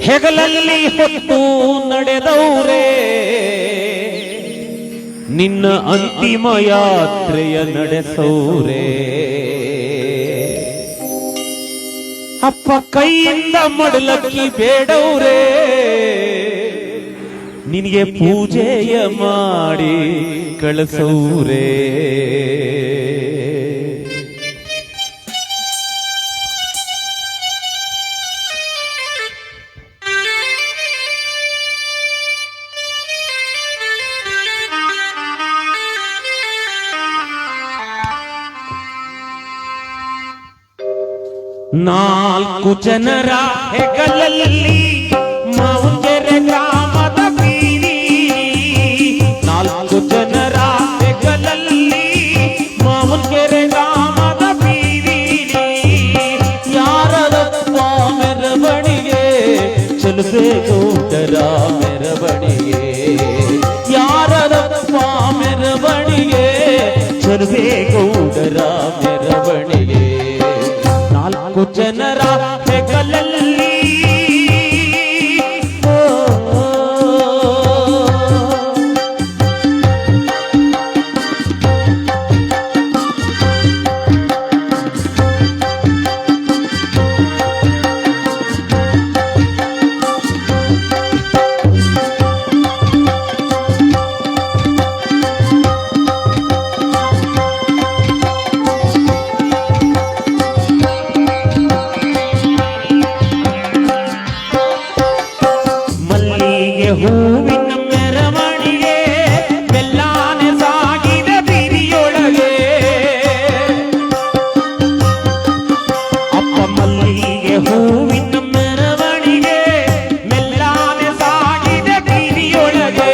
ಹೆಗಲಲ್ಲಿ ಹೊತ್ತು ನಡೆದವರೇ, ನಿನ್ನ ಅಂತಿಮ ಯಾತ್ರೆಯ ನಡೆಸೌರೇ. ಅಪ್ಪ ಕೈಯಿಂದ ಮಡಲಕ್ಕಿ ಬೇಡವ್ರೆ, ನಿನಗೆ ಪೂಜೆಯ ಮಾಡಿ ಕಳಿಸೌರೇ. ನಾಲ್ಕು ಜನರ ಹೆಗಲಲ್ಲಿ ಮಾವನಕೆರೆ ಗ್ರಾಮದ ಬೀದಿ, 4 ಜನರ ಹೆಗಲಲ್ಲಿ ಮಾವನಕೆರೆ ಗ್ರಾಮದ ಬೀದಿ. ಯಾರದಪ್ಪ ಮೆರವಣಿಗೆ, ಚಲವೇಗೌಡರ ಮೆರವಣಿಗೆ. ಯಾರದಪ್ಪ ಮೆರವಣಿಗೆ, ಚಲವೇಗೌಡರ ಮೆರವಣಿಗೆ. 4 ಜನರ ಹೆಗಲಲ್ಲಿ ಹೂವಿನ ಮೆರವಣಿಗೆ ಬೆಲ್ಲಾನೆ ಸಾಗಿದೆ ಬೀದಿಯೊಳಗೆ. ಅಪ್ಪ ಮಲ್ಲಿಗೆ ಹೂವಿನ ಮೆರವಣಿಗೆ ಮೆಲ್ಲಾನೆ ಸಾಗಿದೆ ಬೀದಿಯೊಳಗೆ.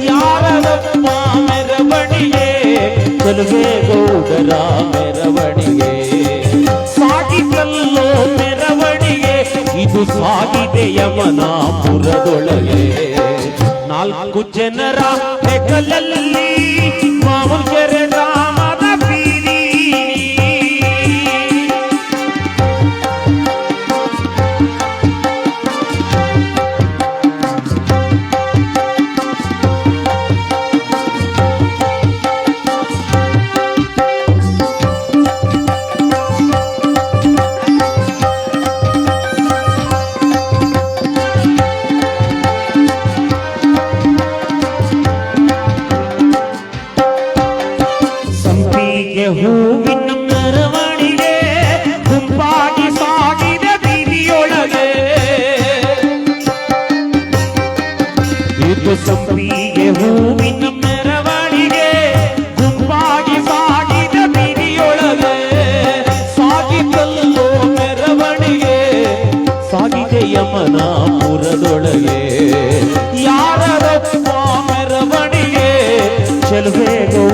ಯಾರದಪ್ಪ ಮೆರವಣಿಗೆ, ಚಲವೇಗೌಡರ ಮೆರವಣಿಗೆ. ಸಾಗಿದಲ್ಲೋ ಮೆರವಣಿಗೆ, ಇದು ಸಾಗಿದೆ ಯಮನಾಪುರದೊಳಗೆ. 4 ಜನರ ಹೆಗಲಲ್ಲಿ ಮಾವನಕೆರೆ ಗ್ರಾಮದ ಬೀದಿ. ಹೂವಿನ ಮೆರವಣಿಗೆ ಗುಂಪಾಗಿ ಸಾಗಿದೆ ಬೀದಿಯೊಳಗೆ. ಇದು ಸಂಪಿಗೆ ಹೂವಿನ ಮೆರವಣಿಗೆ ಗುಂಪಾಗಿ ಸಾಗಿದೆ ಬೀದಿಯೊಳಗೆ. ಸಾಗಿದಲ್ಲೋ ಮೆರವಣಿಗೆ, ಸಾಗಿದೆ ಯಮನಾಪುರದೊಳಗೆ. ಯಾರದಪ್ಪ ಮೆರವಣಿಗೆ, ಚಲವೇಗೌಡರ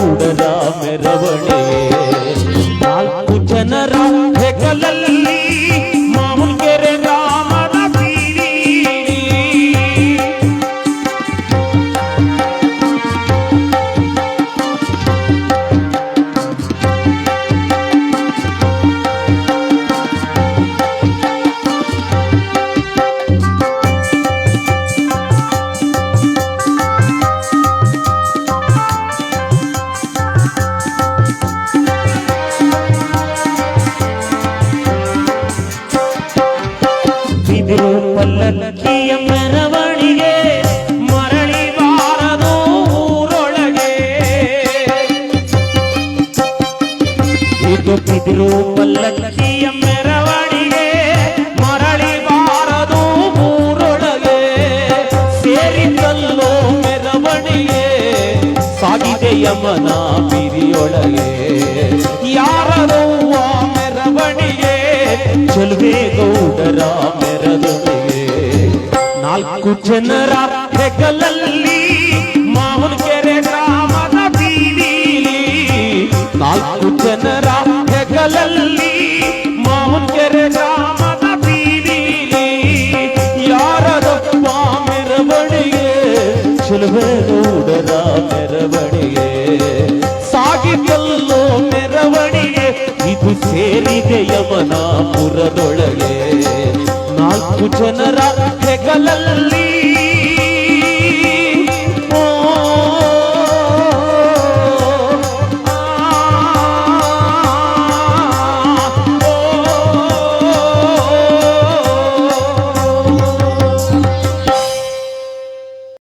ಪಲ್ಲಕ್ಕಿಯ ಮೆರವಣಿಗೆ ಮರಳಿ ಬಾರದು ಊರೊಳಗೆ. ಇದು ಬಿದಿರು ಪಲ್ಲಕ್ಕಿಯ ಮೆರವಣಿಗೆ ಮರಳಿ ಬಾರದು ಊರೊಳಗೆ. ಸೇರಿತಲ್ಲೋ ಮೆರವಣಿಗೆ ಸಾಗಿದೆ ಯಮನ ಬಿರಿಯೊಳಗೆ. ಯಾರದವ್ವ ಮೆರವಣಿಗೆ ಚೆಲುವೆ ಗೌಡರ ಮೆರವಣಿಗೆ. 4 ಜನರ ಹೆಗಲಲ್ಲಿ ಮಾವನಕೆರೆ ಗ್ರಾಮದ ಬೀದಿಲಿ. 4 ಜನರ ಹೆಗಲಲ್ಲಿ ಮಾವನಕೆರೆ ಗ್ರಾಮದ ಬೀದಿಲಿ. ಯಾರದಪ್ಪ ಮೆರವಣಿಗೆ ಚೆಲುವೆ ಗೌಡರ ಮೆರವಣಿಗೆ. ಸಾಗಿದಲ್ಲೋ ಮೆರವಣಿಗೆ ಇದು ಸೇರಿದೆ ಯಮನಾಪುರದೊಳಗೆ. 4 ಜನರ